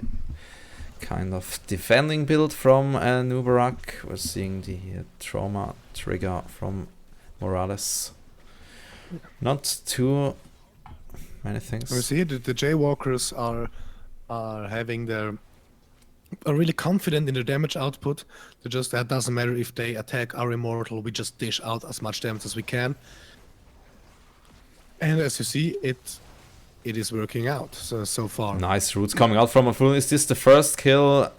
kind of defending build from Nubarak. We're seeing the trauma trigger from Morales. Not too many things. We see the Jaywalkers are having are really confident in their damage output. They just, that doesn't matter if they attack our immortal, we just dish out as much damage as we can. And as you see, it is working out so far. Nice roots coming out from a full. Is this the first kill?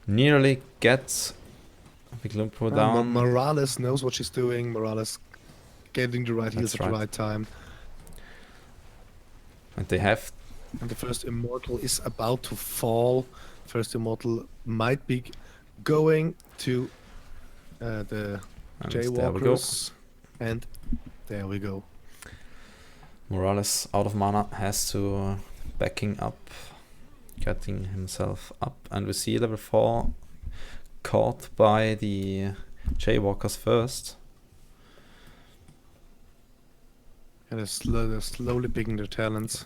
Nearly gets a big lump down. Morales knows what she's doing. Morales getting the right heals That's at the right. right time. And they have. And the first immortal is about to fall. First immortal might be going to the And Jaywalkers. And there we go. Morales out of mana has to backing up, getting himself up, and we see level 4 caught by the Jaywalkers first. And they're slowly picking their talents.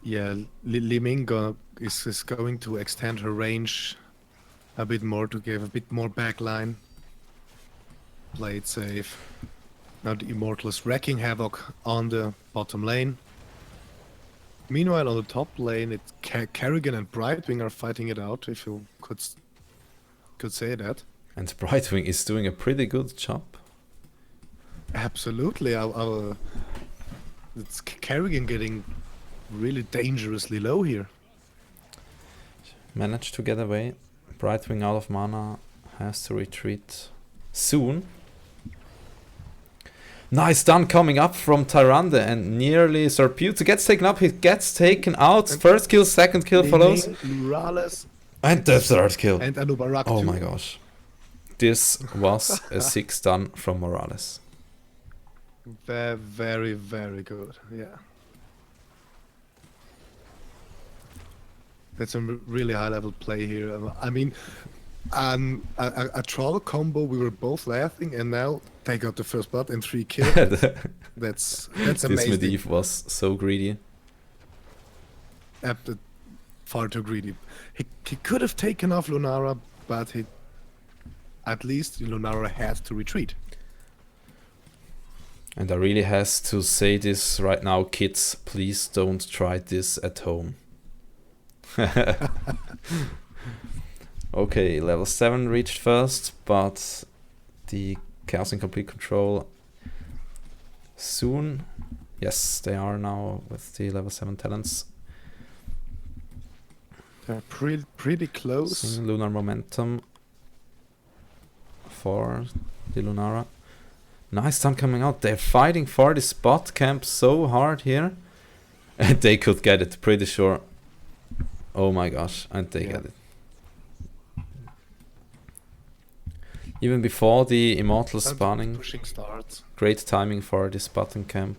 Yeah, Li Ming is going to extend her range a bit more to give a bit more backline. Play it safe. Now the Immortal is wreaking havoc on the bottom lane. Meanwhile, on the top lane, it's Kerrigan and Brightwing are fighting it out, if you could say that. And Brightwing is doing a pretty good job. Absolutely. It's Kerrigan getting really dangerously low here. Managed to get away. Brightwing out of mana, has to retreat soon. Nice stun coming up from Tyrande, and nearly Serputa gets taken up. He gets taken out. And first kill, second kill follows. Morales And the third kill. and Anubarak Oh too. my gosh. This was a 6 stun from Morales. Very, very good. Yeah. That's a really high level play here. I mean, a troll combo, we were both laughing, and now they got the first blood and 3 kills. That's This amazing. Medivh was so greedy. Far too greedy. He could have taken off Lunara, but at least Lunara had to retreat. And I really has to say this right now, kids, please don't try this at home. Okay, level 7 reached first, but the Chaos in Complete Control soon. Yes, they are now with the level 7 talents. They're pretty close. Seeing Lunar Momentum for the Lunara. Nice stun coming out. They're fighting for the spot camp so hard here. And they could get it, pretty sure. Oh my gosh, and they get it. Even before the Immortal spawning. Pushing starts. Great timing for the spotting camp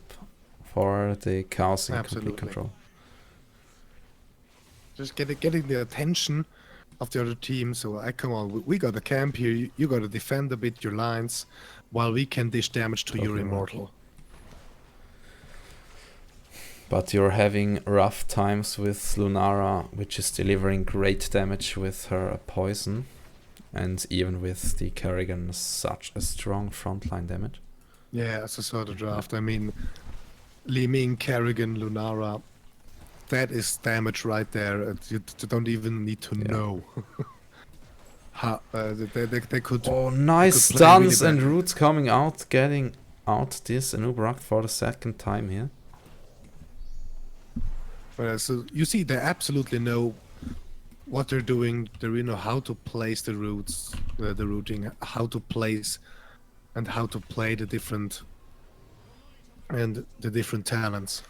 for the Chaos in Absolutely. Complete Control. Just getting the attention of the other team. So come on, we got a camp here. You got to defend a bit your lines, while we can dish damage to your Okay. immortal. But you're having rough times with Lunara, which is delivering great damage with her poison, and even with the Kerrigan, such a strong frontline damage. Yeah, as I saw the draft. I mean, Li Ming, Kerrigan, Lunara. That is damage right there. You don't even need to Yeah. know They could. Oh, They nice could play really stuns and bad. roots coming out, getting out this Anubarak for the second time here. So you see, they absolutely know what they're doing. They really know how to place the roots, the routing, how to place, and how to play the different talents.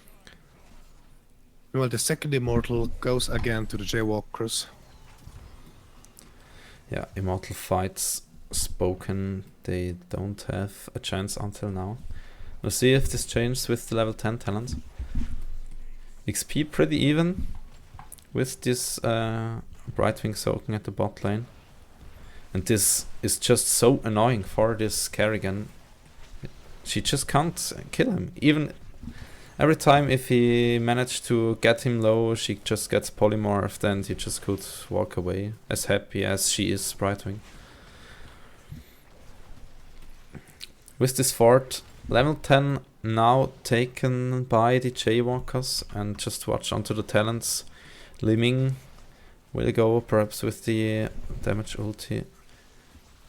Well, the second immortal goes again to the Jaywalkers. Yeah, immortal fights spoken. They don't have a chance until now. We'll see if this changes with the level 10 talent. XP pretty even with this Brightwing soaking at the bot lane. And this is just so annoying for this Kerrigan. She just can't kill him. Even every time if he managed to get him low, she just gets polymorphed and he just could walk away, as happy as she is Brightwing. With this fort, level 10 now taken by the Jaywalkers, and just watch onto the talents. Liming will go perhaps with the damage ulti.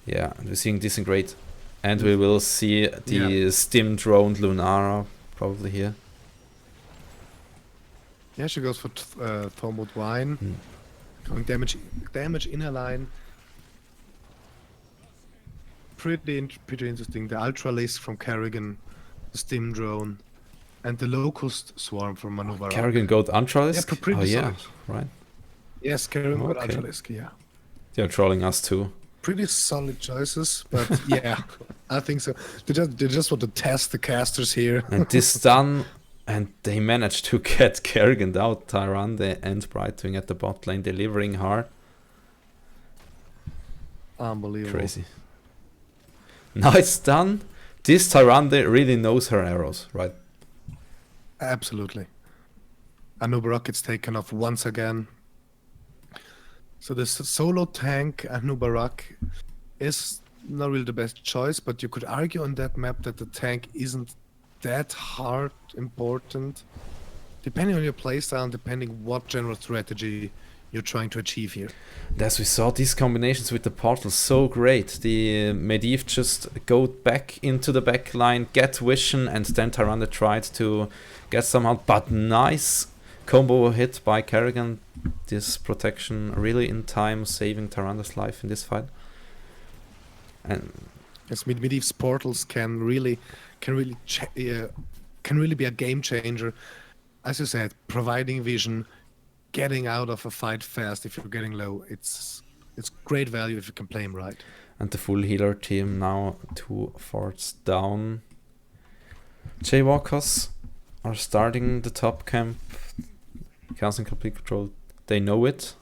Yeah, we're seeing Disintegrate. And we will see the stim droned Lunara probably here. Yeah, she goes for Thornwood Wine. Going damage in her line. Pretty interesting. The Ultralisk from Kerrigan, the Stim Drone, and the Locust Swarm from Manuva. Kerrigan got Ultralisk? Yeah, pretty solid. Right. Yes, Kerrigan got Ultralisk, yeah. They're trolling us too. Pretty solid choices, but yeah, I think so. They just want to test the casters here. And this done, and they managed to get Kerrigan out, Tyrande and Brightwing at the bot lane, delivering hard. Unbelievable. Crazy. Now it's done. This Tyrande really knows her arrows, right? Absolutely. Anubarak gets taken off once again. So this solo tank Anubarak is not really the best choice, but you could argue on that map that the tank isn't that hard important. Depending on your playstyle, depending what general strategy you're trying to achieve here. As we saw, these combinations with the portal so great. The Medivh just go back into the back line, get vision, and then Tyrande tried to get somehow, but nice combo hit by Kerrigan. This protection really in time, saving Tyrande's life in this fight. And yes, Medivh's portals can really be a game changer. As you said, providing vision, getting out of a fight fast if you're getting low. It's great value if you can play him right. And the full healer team now 2 forts down. Jaywalkers are starting the top camp. Chaos and complete control. They know it.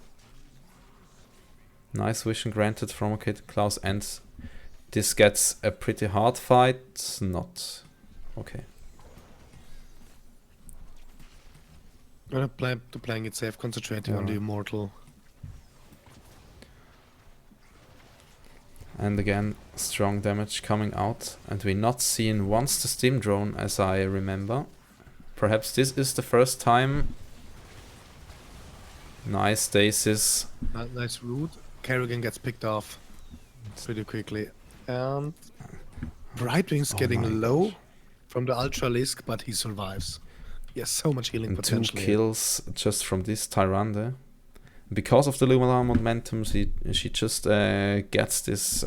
Nice vision granted from OK to Klaus, and this gets a pretty hard fight. Not okay. Playing it safe, concentrating on the immortal. And again, strong damage coming out, and we're not seeing once the Steam Drone, as I remember. Perhaps this is the first time. Nice stasis. Nice root. Kerrigan gets picked off pretty quickly. And Brightwing's getting low from the Ultralisk, but he survives. He has so much healing and potential. 2 kills just from this Tyrande. Because of the Lumina momentum, she just gets this...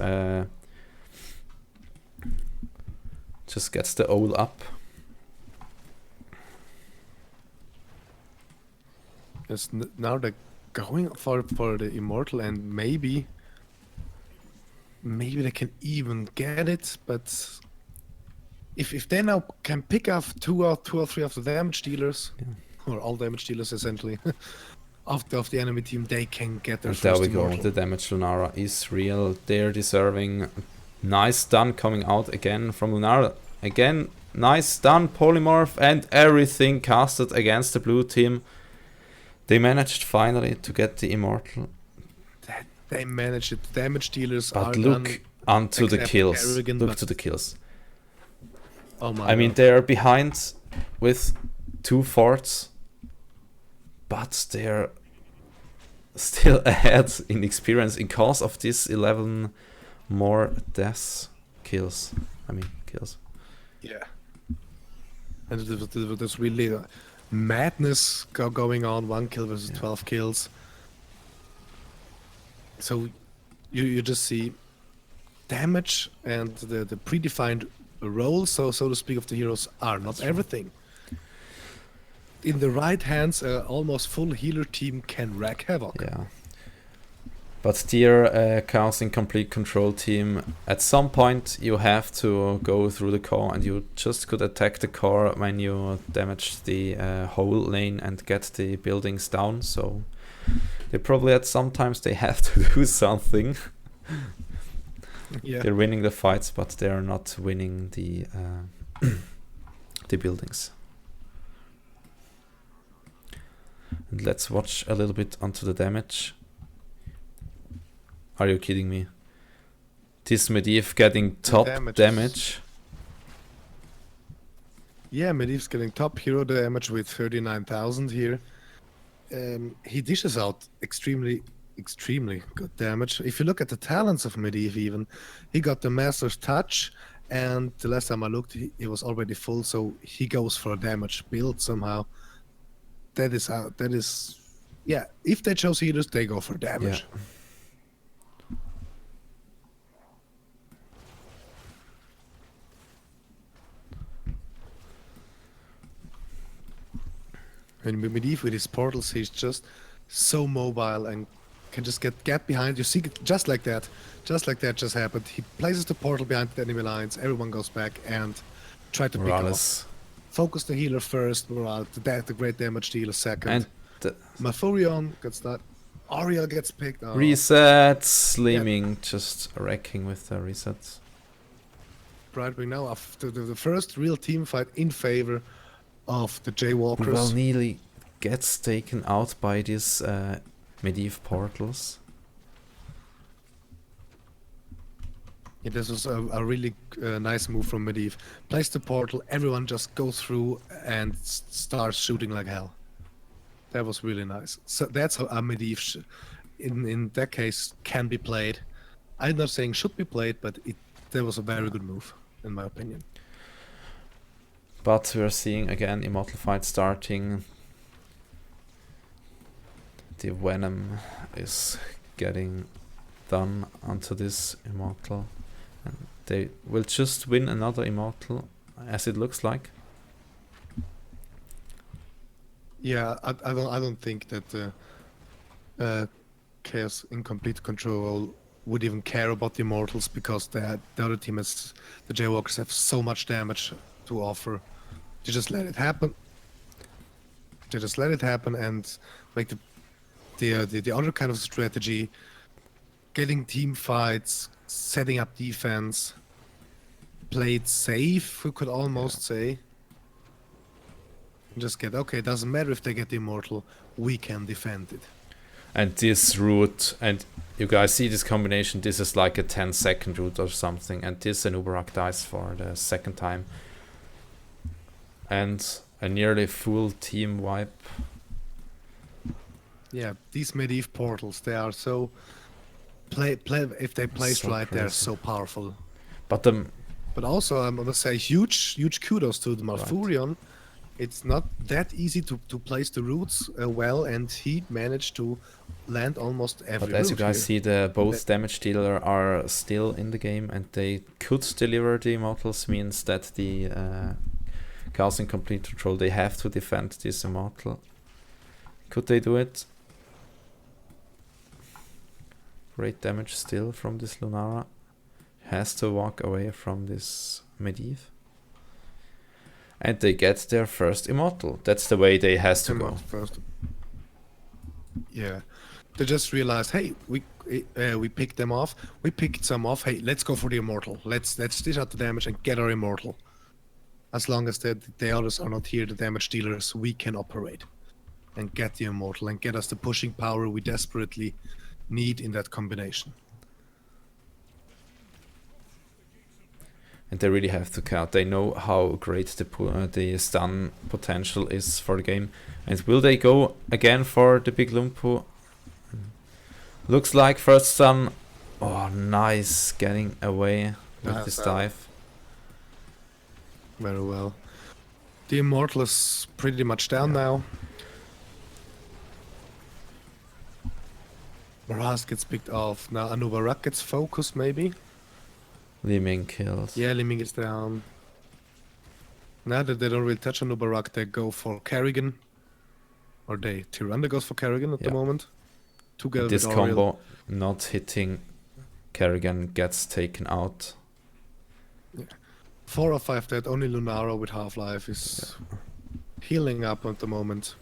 just gets the ult up. Yes, now they're going for the immortal, and maybe they can even get it, but if they now can pick up two or three of the damage dealers, or all damage dealers essentially, of the enemy team, they can get their There first we go, immortal. the damage Lunara is real, they're deserving. Nice stun coming out again from Lunara. Again, nice stun, polymorph, and everything casted against the blue team. They managed finally to get the immortal. They managed it. The damage dealers but are look done, onto the except kills. Kerrigan, Look but- to the kills. Oh my I mean, God. they're behind with 2 forts, but they're still ahead in experience because of this 11 more deaths, kills. Yeah. And there's really madness going on. 1 kill versus 12 kills. So you just see damage and the predefined roles, so to speak, of the heroes are not everything. In the right hands, almost full healer team can wreak havoc. Yeah. But dear Chaos in Complete Control team, at some point you have to go through the core, and you just could attack the core when you damage the whole lane and get the buildings down. So they probably at sometimes they have to do something. Yeah. They're winning the fights, but they're not winning the the buildings. And let's watch a little bit onto the damage. Are you kidding me? This Medivh getting top damage. Yeah, Medivh's getting top hero damage with 39,000 here. He dishes out extremely good damage. If you look at the talents of Medivh even, he got the Master's Touch, and the last time I looked, he was already full, so he goes for a damage build somehow. That is, yeah, if they chose healers, they go for damage. Yeah. And Medivh with his portals, he's just so mobile and can just get behind. You see, just like that just happened. He places the portal behind the enemy lines. Everyone goes back and try to pick off. Focus the healer first. Morale, the great damage dealer second. And Malfurion gets that. Ariel gets picked up. Resets. Slimming just wrecking with the resets. Right, we now after the first real team fight in favor of the Jaywalkers. Well, nearly gets taken out by these Medivh portals. Yeah, this was a really nice move from Medivh. Place the portal, everyone just goes through and starts shooting like hell. That was really nice. So that's how a Medivh, in that case, can be played. I'm not saying should be played, but that was a very good move, in my opinion. But we're seeing again Immortal fight starting. The VenoM is getting done onto this Immortal. And they will just win another Immortal, as it looks like. Yeah, I don't think that Chaos in Complete Control would even care about the Immortals, because the other team has, the Jaywalkers have so much damage to offer. They just let it happen. They just let it happen and make the other kind of strategy, getting team fights, setting up defense, played safe, we could almost say. Just get, okay, doesn't matter if they get the Immortal, we can defend it. And this route, and you guys see this combination, this is like a 10-second route or something, and this Anubarak dies for the second time. And a nearly full team wipe. Yeah, these Medivh portals, they are so if they placed so right, crazy. They're so powerful. But also I must say huge kudos to the Malfurion. Right. It's not that easy to place the routes well, and he managed to land almost every route. But as you guys see, the both damage dealer are still in the game, and they could deliver the Immortals, means that the Chaos in Complete Control, they have to defend this Immortal. Could they do it? Great damage still from this Lunara. Has to walk away from this Medivh. And they get their first Immortal. That's the way they has to go. First. Yeah. They just realized, hey, we picked them off. We picked some off. Hey, let's go for the Immortal. Let's dish out the damage and get our Immortal. As long as the others are not here, the damage dealers, we can operate and get the Immortal and get us the pushing power we desperately need in that combination. And they really have to count. They know how great the stun potential is for the game. And will they go again for the big Lumpu? Looks like first stun. Oh, nice. Getting away with Nice, this dive. Very well. The Immortal is pretty much down now. Maraz gets picked off. Now Anubarak gets focused, maybe. Li Ming kills. Yeah, Liming is down. Now that they don't really touch Anubarak, they go for Kerrigan. Or Tyrande goes for Kerrigan at the moment. Together This with Oriel. combo not hitting Kerrigan gets taken out. 4 or 5 dead. Only Lunara with Half-Life is healing up at the moment.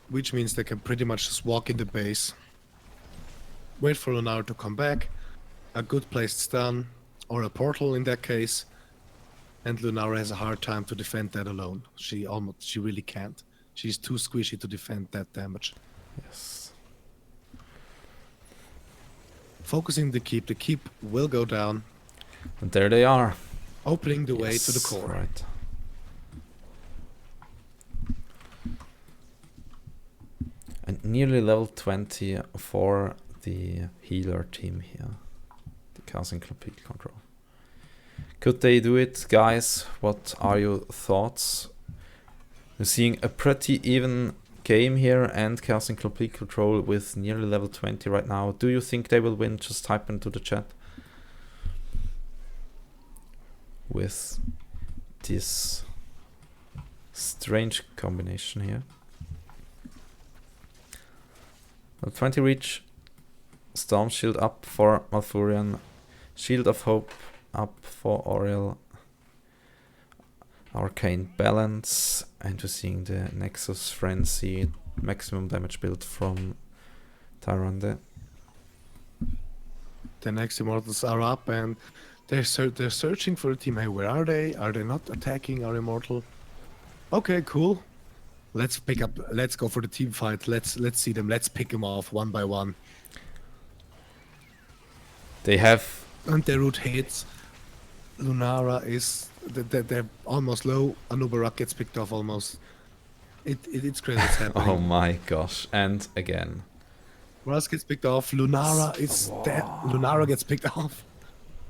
Which means they can pretty much just walk in the base. Wait for Lunara to come back. A good placed stun. Or a portal in that case. And Lunara has a hard time to defend that alone. She really can't. She's too squishy to defend that damage. Yes. Focusing the keep. The keep will go down. And there they are. Opening the way to the core. Right. And nearly level 20 for the healer team here. The Chaos in Complete Control. Could they do it, guys? What are your thoughts? We're seeing a pretty even game here and Chaos in Complete Control with nearly level 20 right now. Do you think they will win? Just type into the chat. With this strange combination here. Well, 20 reach. Storm Shield up for Malfurion. Shield of Hope up for Oriel. Arcane Balance. And we're seeing the Nexus Frenzy. Maximum damage build from Tyrande. The next Immortals are up and they're searching for a team. Hey, where are they? Are they not attacking our Immortal? Okay, cool. Let's go for the team fight. Let's see them. Let's pick them off one by one. They have... And the root hits. Lunara is... They're almost low. Anubarak gets picked off almost. It's crazy what's happening. Oh my gosh. And again. Raz gets picked off. Lunara is dead. Lunara gets picked off.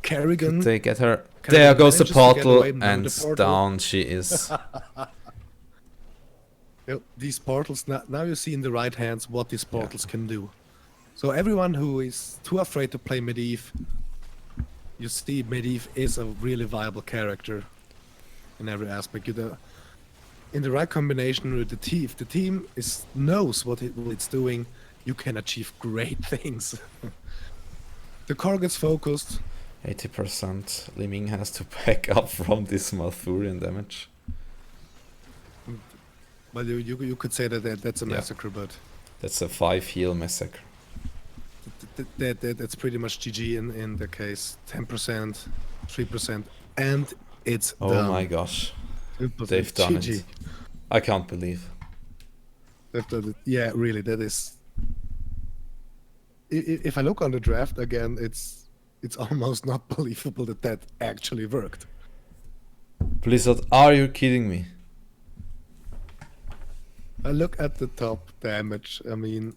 Kerrigan. They get her. Kerrigan There goes the manages to get portal, away from and the portal. down she is. These portals, now you see in the right hands what these portals can do. So everyone who is too afraid to play Medivh, you see Medivh is a really viable character in every aspect. In the right combination with the team knows what it's doing, you can achieve great things. The core gets focused. 80%. Li Ming has to back up from this Malfurion damage. Well, you could say that that's a massacre, but That's a 5 heal massacre. that's pretty much GG in the case. 10%, 3%, and it's Oh done. my gosh. It They've done GG. it. I can't believe. They've done it. Yeah, really, that is... If I look on the draft again, it's almost not believable that actually worked. Blizzard, are you kidding me? I look at the top damage. I mean,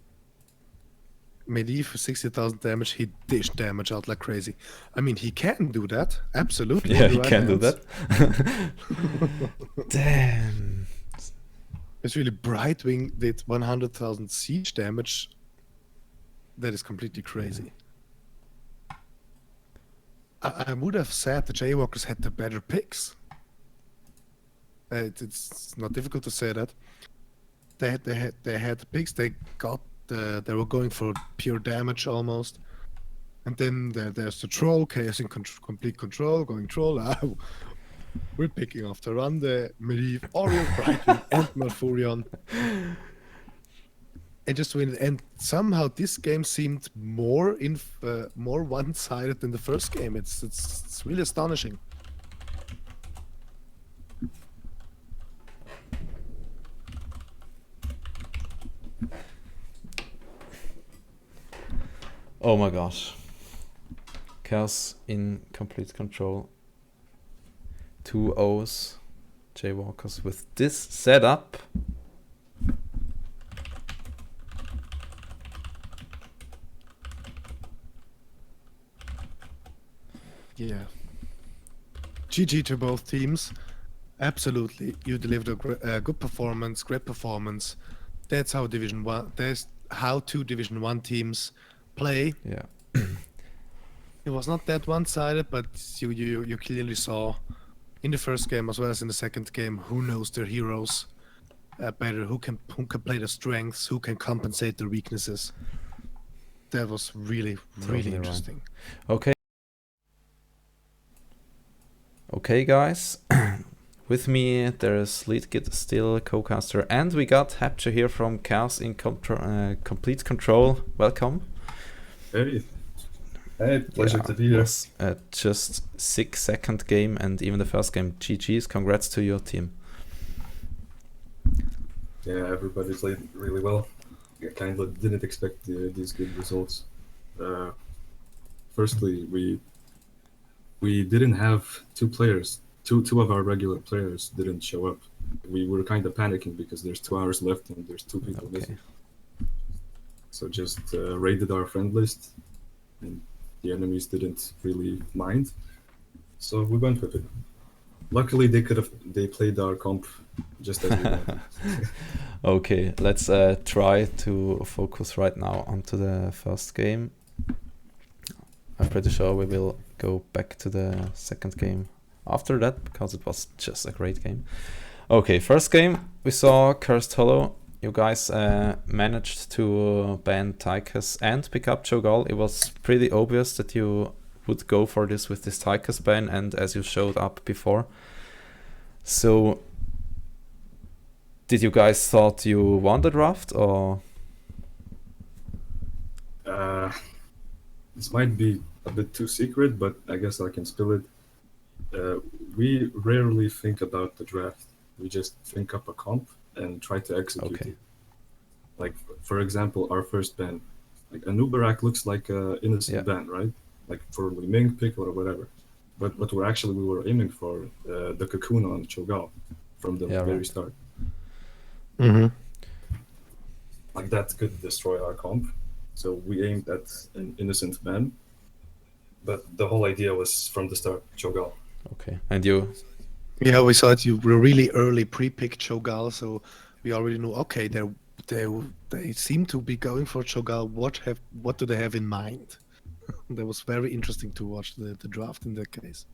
Medivh for 60,000 damage, he dished damage out like crazy. I mean, he can do that. Absolutely. Yeah, in the he right can do hands. that. Damn. It's really Brightwing did 100,000 siege damage. That is completely crazy. I would have said the Jaywalkers had the better picks. It's not difficult to say that. They had the picks. They were going for pure damage almost. And then there's the troll, Chaos in complete control, going troll. We're picking off Tyrande, Medivh, Oriel, Brightwing, and Malfurion. And just win it. And somehow this game seemed more one-sided than the first game. It's really astonishing. Oh my gosh. Chaos in complete control. 2 O's. Jaywalkers with this setup. GG to both teams. Absolutely, you delivered a good performance, great performance. That's how Division 1. That's how two Division 1 teams play. Yeah. It was not that one-sided, but you clearly saw in the first game as well as in the second game who knows their heroes better, who can play the strengths, who can compensate their weaknesses. That was really Totally interesting. Right. Okay, guys. With me, there's LeadGuit still co-caster, and we got Hapture here from Chaos in Complete Control. Welcome. Hey, pleasure to be here. Was just 6-second game, and even the first game. GG's. Congrats to your team. Yeah, everybody played really well. I kind of didn't expect these good results. Firstly, we didn't have two players. Two of our regular players didn't show up. We were kind of panicking because there's 2 hours left and there's 2 people missing. So just raided our friend list, and the enemies didn't really mind. So we went with it. Luckily, they played our comp just as we wanted. Okay, let's try to focus right now onto the first game. I'm pretty sure we will go back to the second game after that, because it was just a great game. Okay, first game, we saw Cursed Hollow. You guys managed to ban Tychus and pick up Cho'Gall. It was pretty obvious that you would go for this with this Tychus ban, and as you showed up before. So, did you guys thought you won the draft, or? This might be a bit too secret, but I guess I can spill it. We rarely think about the draft. We just think up a comp and try to execute it. Like, for example, our first ban. Like, a Nubarak looks like an innocent ban, right? Like, for Li Ming pick or whatever. But what we were aiming for, the Cocoon on Cho'Gall from the very start. Mm-hmm. Like, that could destroy our comp. So we aimed at an innocent ban. But the whole idea was from the start, Cho'Gall. Okay, and you? Yeah, we saw it. You were really early pre-picked Cho'Gall, so we already knew. Okay, they seem to be going for Cho'Gall. What do they have in mind? That was very interesting to watch the draft in that case.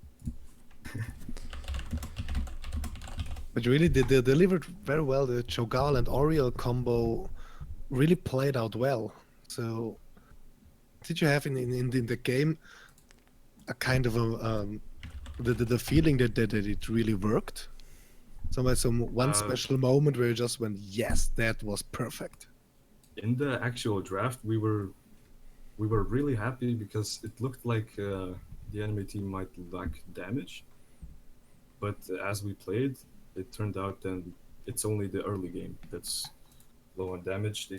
But really, they delivered very well. The Cho'Gall and Oriel combo really played out well. So, did you have in the game a kind of the feeling that it really worked? One special moment where you just went, yes, that was perfect. In the actual draft, we were really happy because it looked like the enemy team might lack damage. But as we played, it turned out then it's only the early game that's low on damage.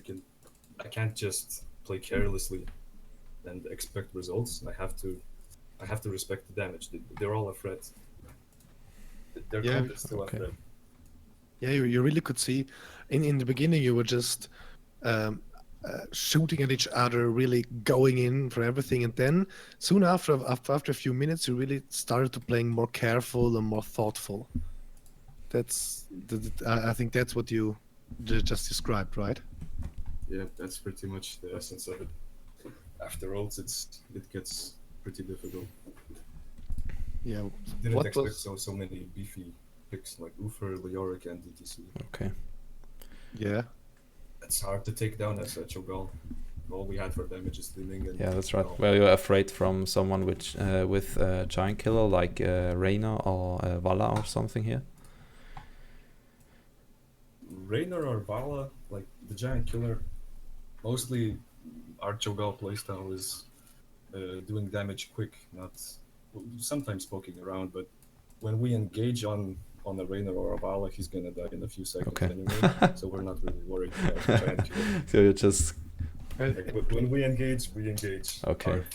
I can't just play carelessly and expect results. I have to respect the damage. They're all a threat. Their comp is still a threat. Yeah, you really could see in the beginning you were just shooting at each other, really going in for everything, and then soon after a few minutes you really started to playing more careful and more thoughtful. I think that's what you just described, right? Yeah, that's pretty much the essence of it. After ults, it gets pretty difficult. Yeah. Didn't expect so many beefy picks like Ufer, Leoric, and DTC. Okay. Yeah. It's hard to take down as a Cho'Gall. All we had for damage is Li Ming. Yeah, that's right. Were you afraid from someone with Giant Killer like Reina or Valla or something here? Reina or Valla, like the Giant Killer, mostly our Cho'Gall playstyle is doing damage quick, not sometimes poking around, but when we engage on a Reina or a Valla, he's gonna die in a few seconds anyway, so we're not really worried about the Giant Killer. So you just... Like, when we engage, we engage. Okay. Hard.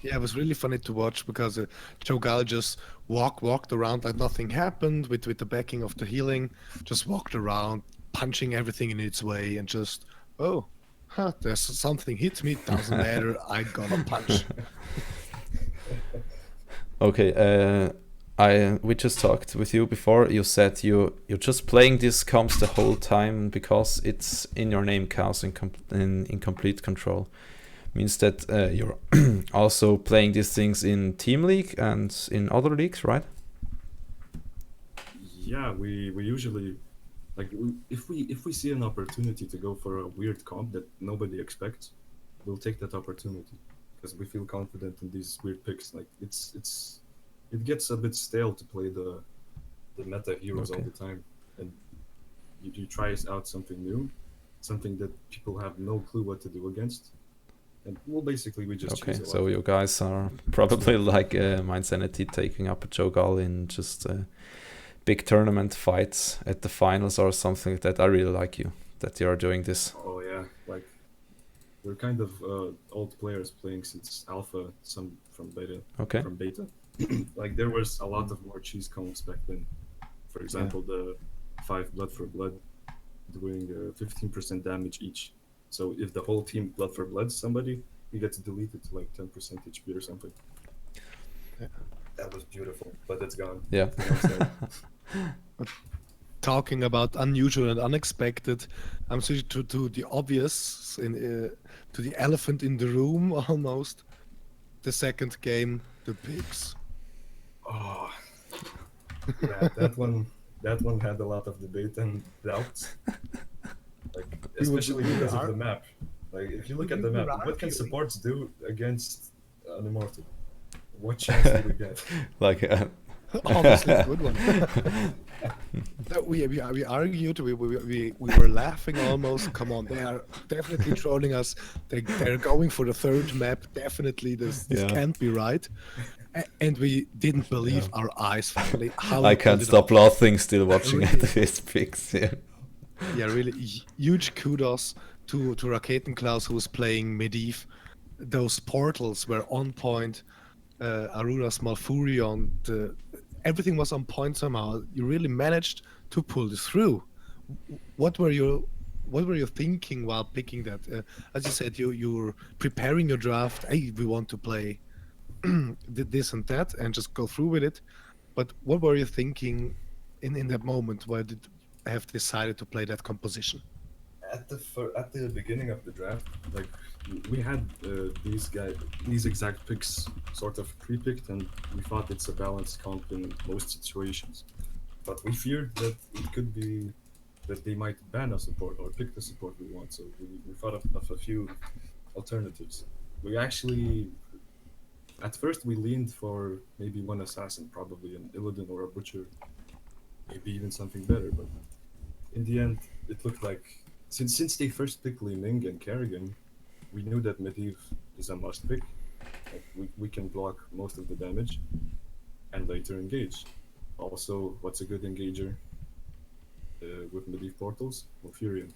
Yeah, it was really funny to watch because Cho'Gall just walked around like nothing happened with the backing of the healing, just walked around, punching everything in its way, and just, there's something hit me, doesn't matter, I got a punch. Okay, we just talked with you before. You said you're just playing these comps the whole time because it's in your name, Chaos in complete control. Means that you're also playing these things in Team League and in other leagues, right? Yeah, we usually like if we see an opportunity to go for a weird comp that nobody expects, we'll take that opportunity because we feel confident in these weird picks. Like it gets a bit stale to play the meta heroes all Okay. the time, and you try out something new, something that people have no clue what to do against, and well, basically we just Okay, choose a lot. so you guys are probably like Mind Sanity taking up a Jogal in just big tournament fights at the finals or something like that. I really like you that you are doing this. Oh yeah, like we're kind of old players playing since alpha, some from beta. Okay. From beta. Like there was a lot of more cheese comps back then. For example, the 5 blood for blood doing 15% damage each. So if the whole team blood for blood somebody, you get to delete it to like 10% HP or something. Yeah. That was beautiful, but it's gone. Yeah. Talking about unusual and unexpected, I'm switching to the obvious, to the elephant in the room almost. The second game, the pigs. Oh, yeah, that one had a lot of debate and doubts. Like especially because of the map. Like if you look at the map, what can supports do against an immortal? What chance do we get? Like Honestly, a good one. We argued. We were laughing almost. Come on, they are definitely trolling us. They're going for the third map. Definitely, this Yeah. can't be right. And we didn't believe our eyes finally. How I you can't pulled it stop off. laughing still watching Really. at his picks. Yeah. Yeah, really huge kudos to Raketenklaus who was playing Medivh. Those portals were on point. Aruna's Malfurion, everything was on point somehow. You really managed to pull this through. What were you thinking while picking that? As you said, you were preparing your draft. Hey, we want to play this and that, and just go through with it. But what were you thinking in that moment? Why did I have decided to play that composition? At the beginning of the draft, like we had these exact picks sort of pre-picked, and we thought it's a balanced comp in most situations. But we feared that it could be that they might ban a support or pick the support we want. So we thought of a few alternatives. We actually, at first, we leaned for maybe one assassin, probably an Illidan or a butcher, maybe even something better. But in the end, it looked like since they first picked Li Ming and Kerrigan, we knew that Medivh is a must pick. Like we can block most of the damage and later engage. Also, what's a good engager with Medivh portals? Malfurion.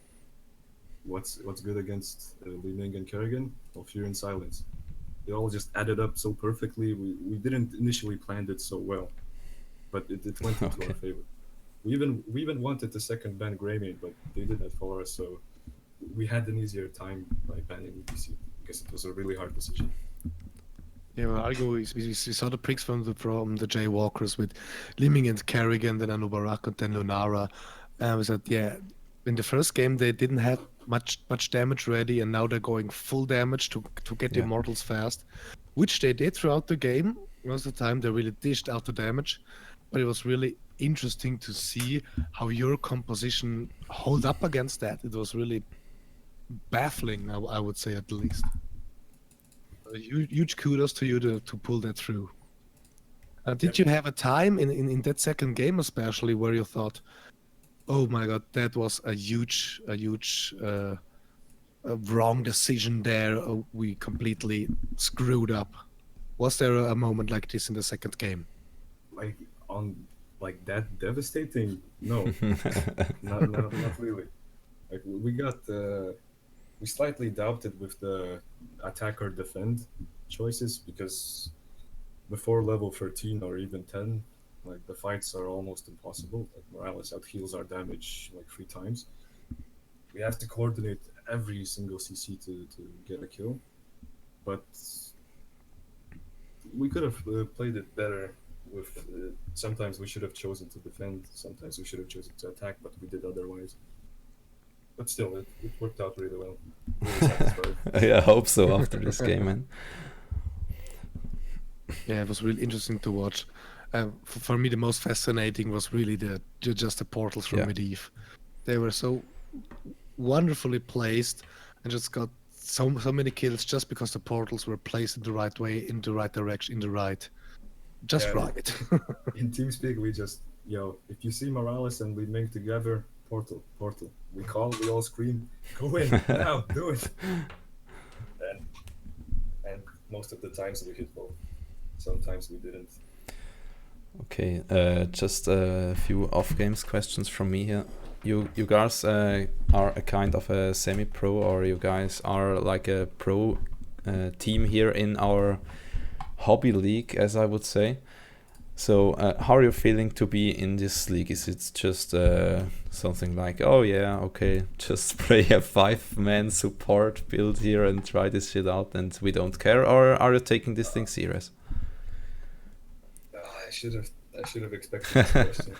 What's good against Li Ming and Kerrigan? Malfurion Silence. They all just added up so perfectly. We didn't initially plan it so well, but it went into our favor. We even wanted the second ban Greymane, but they did not follow us, so we had an easier time by banning UBC because it was a really hard decision. Yeah, well, we saw the picks from the Jaywalkers with Li Ming and Kerrigan, then Anubarak, and then Lunara. And we said, yeah, in the first game they didn't have much damage ready, and now they're going full damage to get the immortals fast, which they did throughout the game. Most of the time they really dished out the damage, but it was really interesting to see how your composition hold up against that. It was really baffling, I would say, at least. A huge kudos to you to pull that through. Did you have a time in that second game especially where you thought, oh my god, that was a huge wrong decision there, we completely screwed up? Was there a moment like this in the second game? Like like that devastating? No, not really. Like we slightly doubted with the attack or defend choices because before level 13 or even 10, like the fights are almost impossible. Like Morales out heals our damage like 3 times. We have to coordinate every single CC to get a kill, but we could have played it better with sometimes we should have chosen to defend, sometimes we should have chosen to attack, but we did otherwise. But still, it worked out really well. Really satisfied. Yeah, I hope so after this game, man. Yeah, it was really interesting to watch. For me, the most fascinating was really just the portals from Yeah. Medivh. They were so wonderfully placed and just got so many kills just because the portals were placed in the right way, in the right direction, just Yeah. right. In TeamSpeak, we just, if you see Morales and we make together, portal. We all scream, go in, now, do it. And most of the times we hit both. Sometimes we didn't. Okay, just a few off-games questions from me here. You guys are a kind of a semi-pro, or you guys are like a pro team here in our hobby league, as I would say. So how are you feeling to be in this league? Is it just something like, oh yeah, okay, just play a 5-man support build here and try this shit out and we don't care? Or are you taking this thing serious? I should have expected this question.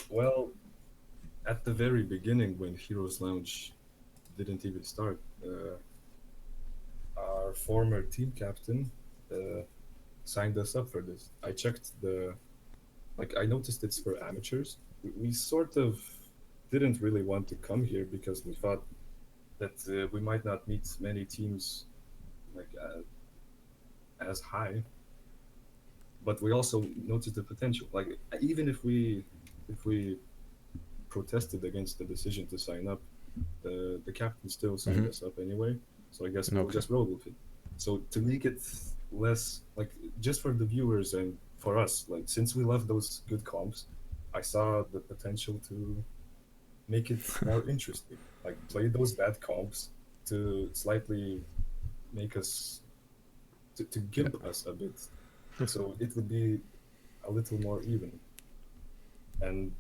Well, at the very beginning, when Heroes Lounge didn't even start, our former team captain signed us up for this. I checked I noticed it's for amateurs. We sort of didn't really want to come here because we thought that we might not meet many teams as high. But we also noticed the potential. Like, even if we protested against the decision to sign up, the captain still signed us up anyway. So I guess we'll just roll with it. So to make it less, just for the viewers and for us, since we love those good comps, I saw the potential to make it more interesting. Play those bad comps to slightly make us, to give us a bit. So it would be a little more even, and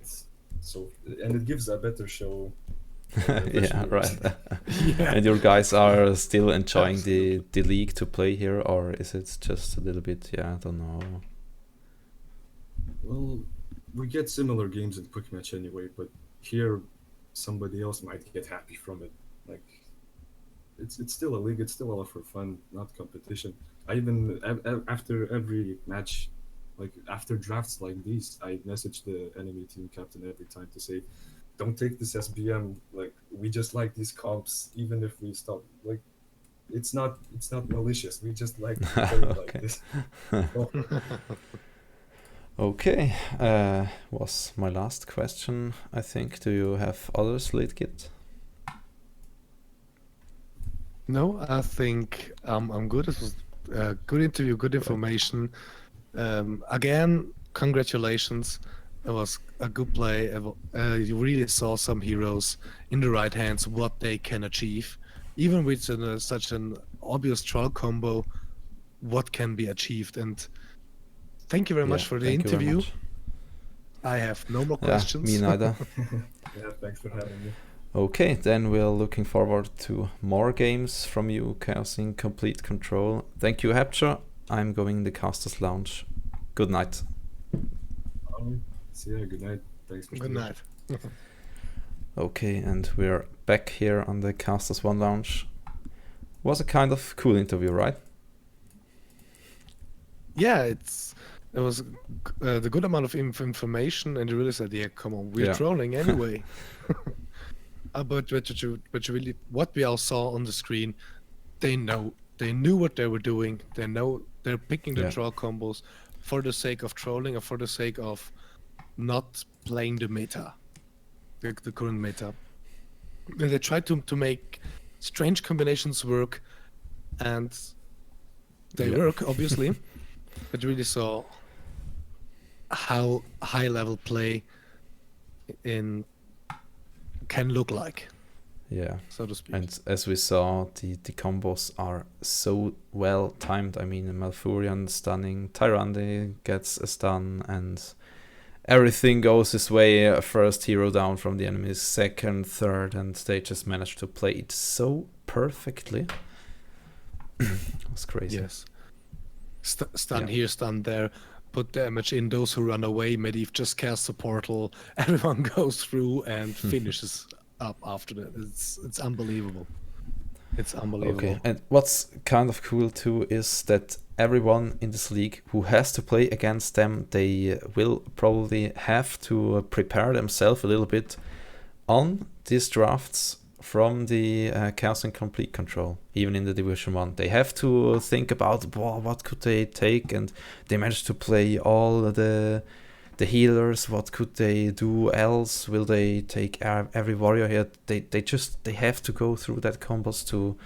it gives a better show. Yeah, right. And your guys are still enjoying the league to play here, or is it just a little bit? Yeah, I don't know. Well, we get similar games in Quick Match anyway, but here somebody else might get happy from it. It's still a league. It's still all for fun, not competition. I even after every match, after drafts like these, I message the enemy team captain every time to say, "Don't take this SBM. We just like these comps, even if we stop. It's not malicious. We just like to play like this." Okay, was my last question, I think. Do you have others, LeadGuit? No, I think I'm good. It was a good interview, good information. Again, congratulations. It was a good play. You really saw some heroes in the right hands, what they can achieve. Even with such an obvious troll combo, what can be achieved. And thank you very much for the interview. I have no more questions. Me neither. Yeah, thanks for having me. Okay, then we're looking forward to more games from you, Chaos in Complete Control. Thank you, Hapture. I'm going in the Casters Lounge. Good night. See ya, good night. Thanks for Good night. Okay, and we're back here on the Casters One Lounge. Was a kind of cool interview, right? Yeah, it was the good amount of information, and you really said, "Yeah, come on, we're trolling anyway." But really, what we all saw on the screen, they knew what they were doing. They know they're picking the troll combos for the sake of trolling or for the sake of not playing the meta, the current meta. And they try to make strange combinations work, and they work, obviously. But really saw how high-level play can look like. Yeah, so to speak. And as we saw, the combos are so well timed. I mean, Malfurion stunning, Tyrande gets a stun, and everything goes his way. First hero down from the enemies, second, third, and they just managed to play it so perfectly. It was crazy. Yes. Stun here, stun there. put damage in those who run away. Medivh just casts a portal, everyone goes through and finishes up after that. It's unbelievable. It's unbelievable. Okay, and what's kind of cool too is that everyone in this league who has to play against them, they will probably have to prepare themselves a little bit on these drafts from the Chaos and Complete Control, even in the Division 1. They have to think about, what could they take, and they managed to play all the healers. What could they do else? Will they take every warrior here? They have to go through that combos to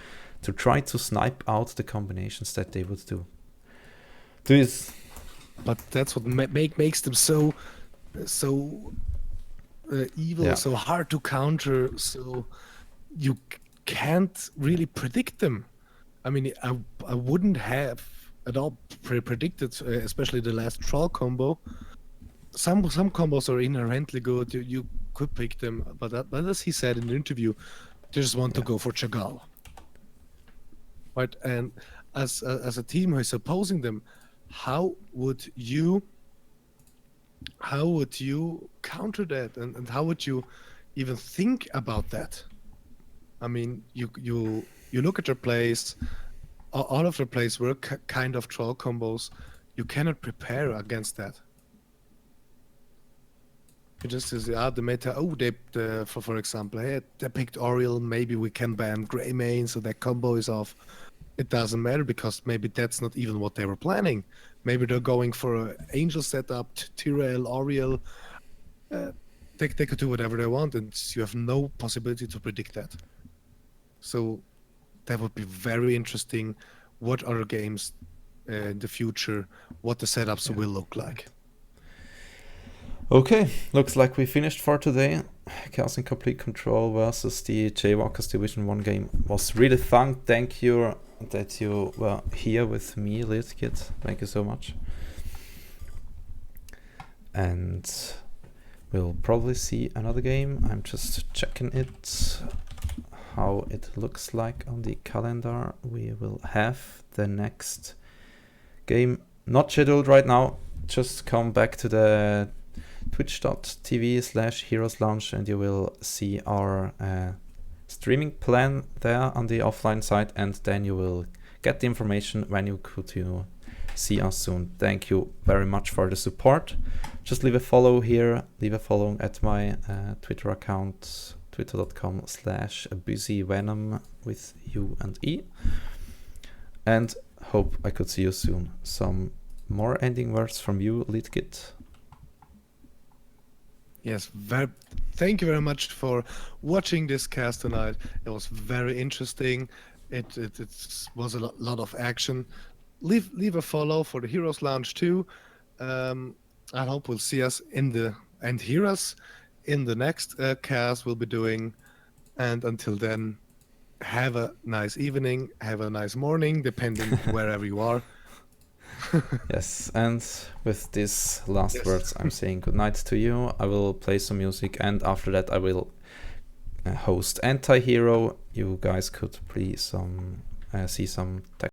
try to snipe out the combinations that they would do. But that's what makes them so evil, Yeah. so hard to counter. So you can't really predict them. I mean, I wouldn't have at all predicted, especially the last troll combo. Some combos are inherently good. You could pick them, but as he said in the interview, they just want to go for Chagall. Right, and as a team who is opposing them, how would you counter that, and how would you even think about that? I mean, you look at their plays. All of their plays were kind of troll combos. You cannot prepare against that. It just is the meta. Oh, for example, hey, they picked Oriel. Maybe we can ban Greymane, so that combo is off. It doesn't matter because maybe that's not even what they were planning. Maybe they're going for an Angel setup, Tyrael, Oriel. They could do whatever they want, and you have no possibility to predict that. So that would be very interesting. What other games in the future, what the setups will look like. Okay, looks like we finished for today. Chaos and Complete Control versus the Jaywalkers Division 1 game was really fun. Thank you that you were here with me, LeadGuit. Thank you so much. And we'll probably see another game. I'm just checking it, how it looks like on the calendar. We will have the next game not scheduled right now. Just come back to the twitch.tv/Heroes Launch and you will see our streaming plan there on the offline side, and then you will get the information when you could see us soon. Thank you very much for the support. Just leave a follow here, leave a follow at my Twitter account, twitter.com/busyvenom with U and E, and hope I could see you soon. Some more ending words from you, LeadGuit. Yes, thank you very much for watching this cast tonight. It was very interesting. It was a lot of action. Leave a follow for the Heroes Lounge too. I hope we'll see us and hear us in the next cast we'll be doing. And until then, have a nice evening, have a nice morning, depending wherever you are. Yes, and with these last words, I'm saying goodnight to you. I will play some music, and after that I will host Anti-Hero. You guys could please see some text